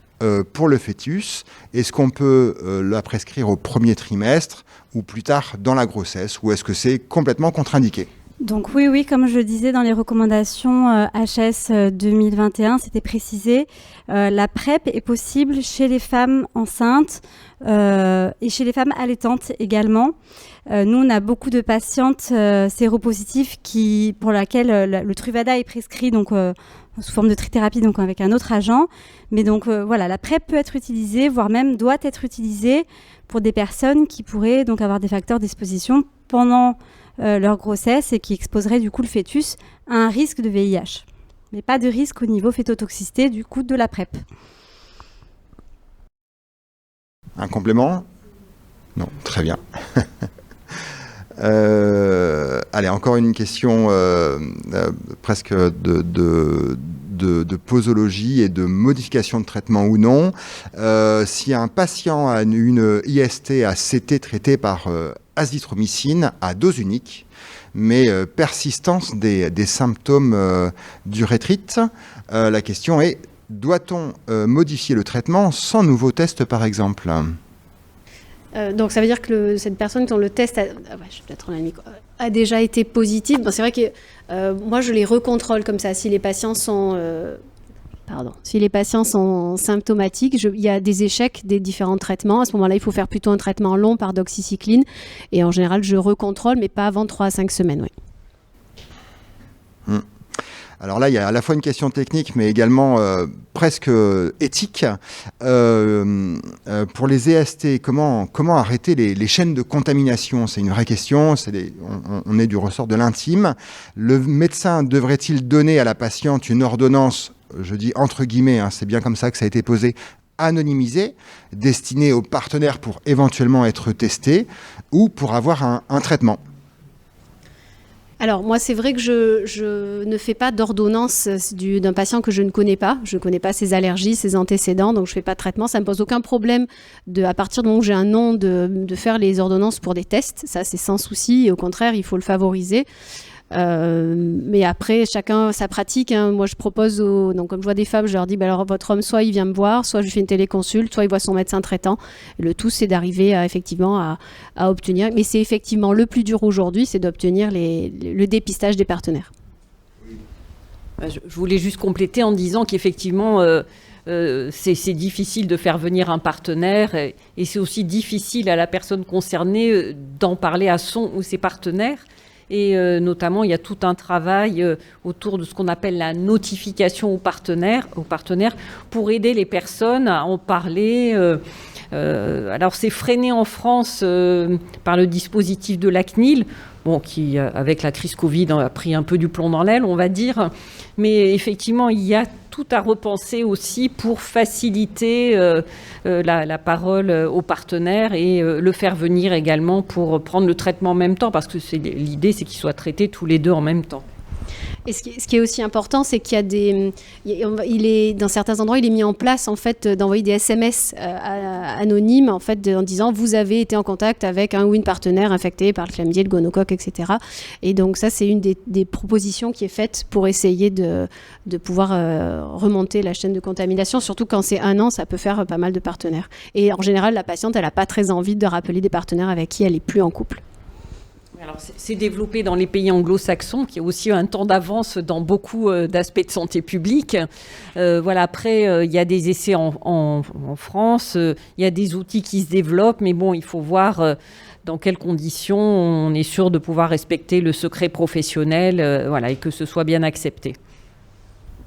pour le fœtus? Est-ce qu'on peut la prescrire au premier trimestre ou plus tard dans la grossesse, ou est-ce que c'est complètement contre-indiqué? Donc oui, comme je le disais dans les recommandations HS 2021, c'était précisé, la PrEP est possible chez les femmes enceintes et chez les femmes allaitantes également. Nous, on a beaucoup de patientes séropositives pour laquelle le Truvada est prescrit donc, sous forme de trithérapie, donc avec un autre agent. Mais donc voilà, la PrEP peut être utilisée, voire même doit être utilisée pour des personnes qui pourraient donc avoir des facteurs d'exposition pendant leur grossesse et qui exposeraient du coup le fœtus à un risque de VIH. Mais pas de risque au niveau fœtotoxicité du coup de la PrEP. Un complément? Non, très bien. Allez, encore une question presque de posologie et de modification de traitement ou non. Si un patient a une IST à CT traitée par azithromycine à dose unique, mais persistance des symptômes d'urétrite, la question est, doit-on modifier le traitement sans nouveau test par exemple? Donc ça veut dire que cette personne dont le test a déjà été positif. Bon, c'est vrai que moi je les recontrôle comme ça. Si les patients sont symptomatiques, il y a des échecs des différents traitements. À ce moment-là, il faut faire plutôt un traitement long par doxycycline. Et en général, je recontrôle, mais pas avant 3 à 5 semaines. Oui. Alors là, il y a à la fois une question technique, mais également presque éthique. Pour les EST, comment arrêter les chaînes de contamination? C'est une vraie question. On est du ressort de l'intime. Le médecin devrait-il donner à la patiente une ordonnance, je dis entre guillemets, c'est bien comme ça que ça a été posé, anonymisée, destinée aux partenaires pour éventuellement être testés ou pour avoir un traitement? Alors moi, c'est vrai que je ne fais pas d'ordonnance d'un patient que je ne connais pas. Je ne connais pas ses allergies, ses antécédents, donc je ne fais pas de traitement. Ça ne me pose aucun problème à partir du moment où j'ai un nom de faire les ordonnances pour des tests. Ça, c'est sans souci. Et au contraire, il faut le favoriser. Mais après, chacun sa pratique. Hein. Moi, je propose, donc comme je vois des femmes, je leur dis, alors votre homme, soit il vient me voir, soit je lui fais une téléconsulte, soit il voit son médecin traitant. Le tout, c'est d'arriver effectivement à obtenir. Mais c'est effectivement le plus dur aujourd'hui, c'est d'obtenir le dépistage des partenaires. Je voulais juste compléter en disant qu'effectivement, c'est difficile de faire venir un partenaire et c'est aussi difficile à la personne concernée d'en parler à son ou ses partenaires. Et notamment, il y a tout un travail autour de ce qu'on appelle la notification aux partenaires pour aider les personnes à en parler. Alors, c'est freiné en France par le dispositif de la CNIL, qui, avec la crise Covid, a pris un peu du plomb dans l'aile, on va dire. Mais effectivement, il y a tout à repenser aussi pour faciliter la parole aux partenaires et le faire venir également pour prendre le traitement en même temps, parce que l'idée, c'est qu'ils soient traités tous les deux en même temps. Et ce qui est aussi important, c'est qu'il y a dans certains endroits, il est mis en place en fait d'envoyer des SMS anonymes en fait en disant vous avez été en contact avec un ou une partenaire infecté par le chlamydia, le gonocoque, etc. Et donc ça, c'est une des propositions qui est faite pour essayer de pouvoir remonter la chaîne de contamination. Surtout quand c'est 1 an, ça peut faire pas mal de partenaires. Et en général, la patiente, elle n'a pas très envie de rappeler des partenaires avec qui elle n'est plus en couple. Alors, c'est développé dans les pays anglo-saxons, qui ont aussi un temps d'avance dans beaucoup d'aspects de santé publique. Après, il y a des essais en France, il y a des outils qui se développent, mais il faut voir dans quelles conditions on est sûr de pouvoir respecter le secret professionnel, et que ce soit bien accepté.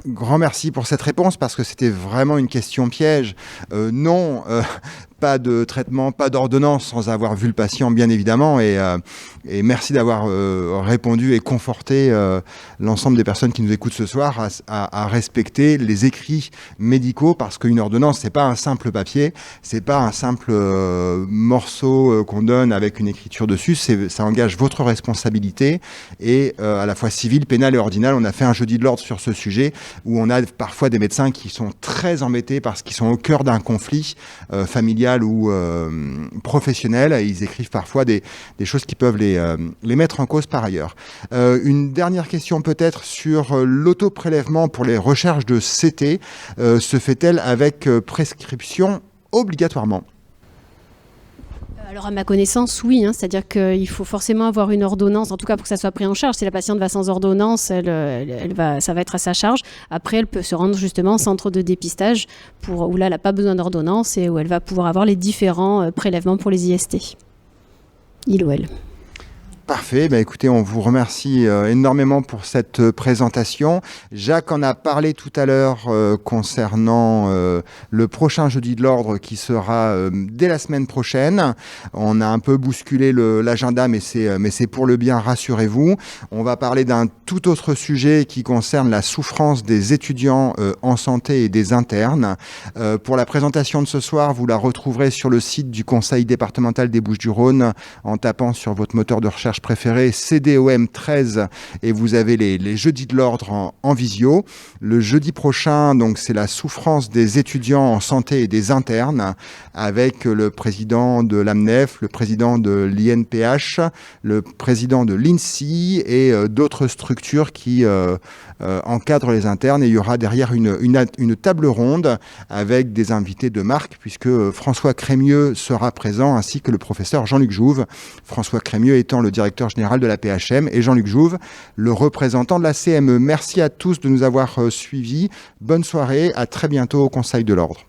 Grand merci pour cette réponse, parce que c'était vraiment une question piège. Non, pas de traitement, pas d'ordonnance sans avoir vu le patient, bien évidemment. Et merci d'avoir répondu et conforté l'ensemble des personnes qui nous écoutent ce soir à respecter les écrits médicaux, parce qu'une ordonnance, c'est pas un simple papier, c'est pas un simple morceau qu'on donne avec une écriture dessus. Ça engage votre responsabilité, et à la fois civile, pénale et ordinale. On a fait un jeudi de l'ordre sur ce sujet, où on a parfois des médecins qui sont très embêtés parce qu'ils sont au cœur d'un conflit familial ou professionnel, et ils écrivent parfois des choses qui peuvent les mettre en cause par ailleurs. Une dernière question peut-être sur l'autoprélèvement pour les recherches de CT. Se fait-elle avec prescription obligatoirement ? Alors à ma connaissance, oui, c'est-à-dire qu'il faut forcément avoir une ordonnance, en tout cas pour que ça soit pris en charge. Si la patiente va sans ordonnance, ça va être à sa charge. Après, elle peut se rendre justement au centre de dépistage où là, elle n'a pas besoin d'ordonnance et où elle va pouvoir avoir les différents prélèvements pour les IST. Il ou elle. Parfait, écoutez, on vous remercie énormément pour cette présentation. Jacques en a parlé tout à l'heure concernant le prochain jeudi de l'ordre qui sera dès la semaine prochaine. On a un peu bousculé l'agenda, mais c'est pour le bien, rassurez-vous. On va parler d'un tout autre sujet qui concerne la souffrance des étudiants en santé et des internes. Pour la présentation de ce soir, vous la retrouverez sur le site du Conseil départemental des Bouches-du-Rhône en tapant sur votre moteur de recherche préféré CDOM 13, et vous avez les jeudis de l'ordre en visio. Le jeudi prochain, donc, c'est la souffrance des étudiants en santé et des internes, avec le président de l'AMNEF, le président de l'INPH, le président de l'INSI et d'autres structures qui encadrent les internes. Et il y aura derrière une table ronde avec des invités de marque, puisque François Crémieux sera présent, ainsi que le professeur Jean-Luc Jouve. François Crémieux étant le directeur général de la PHM, et Jean-Luc Jouve, le représentant de la CME. Merci à tous de nous avoir suivis. Bonne soirée, à très bientôt au Conseil de l'Ordre.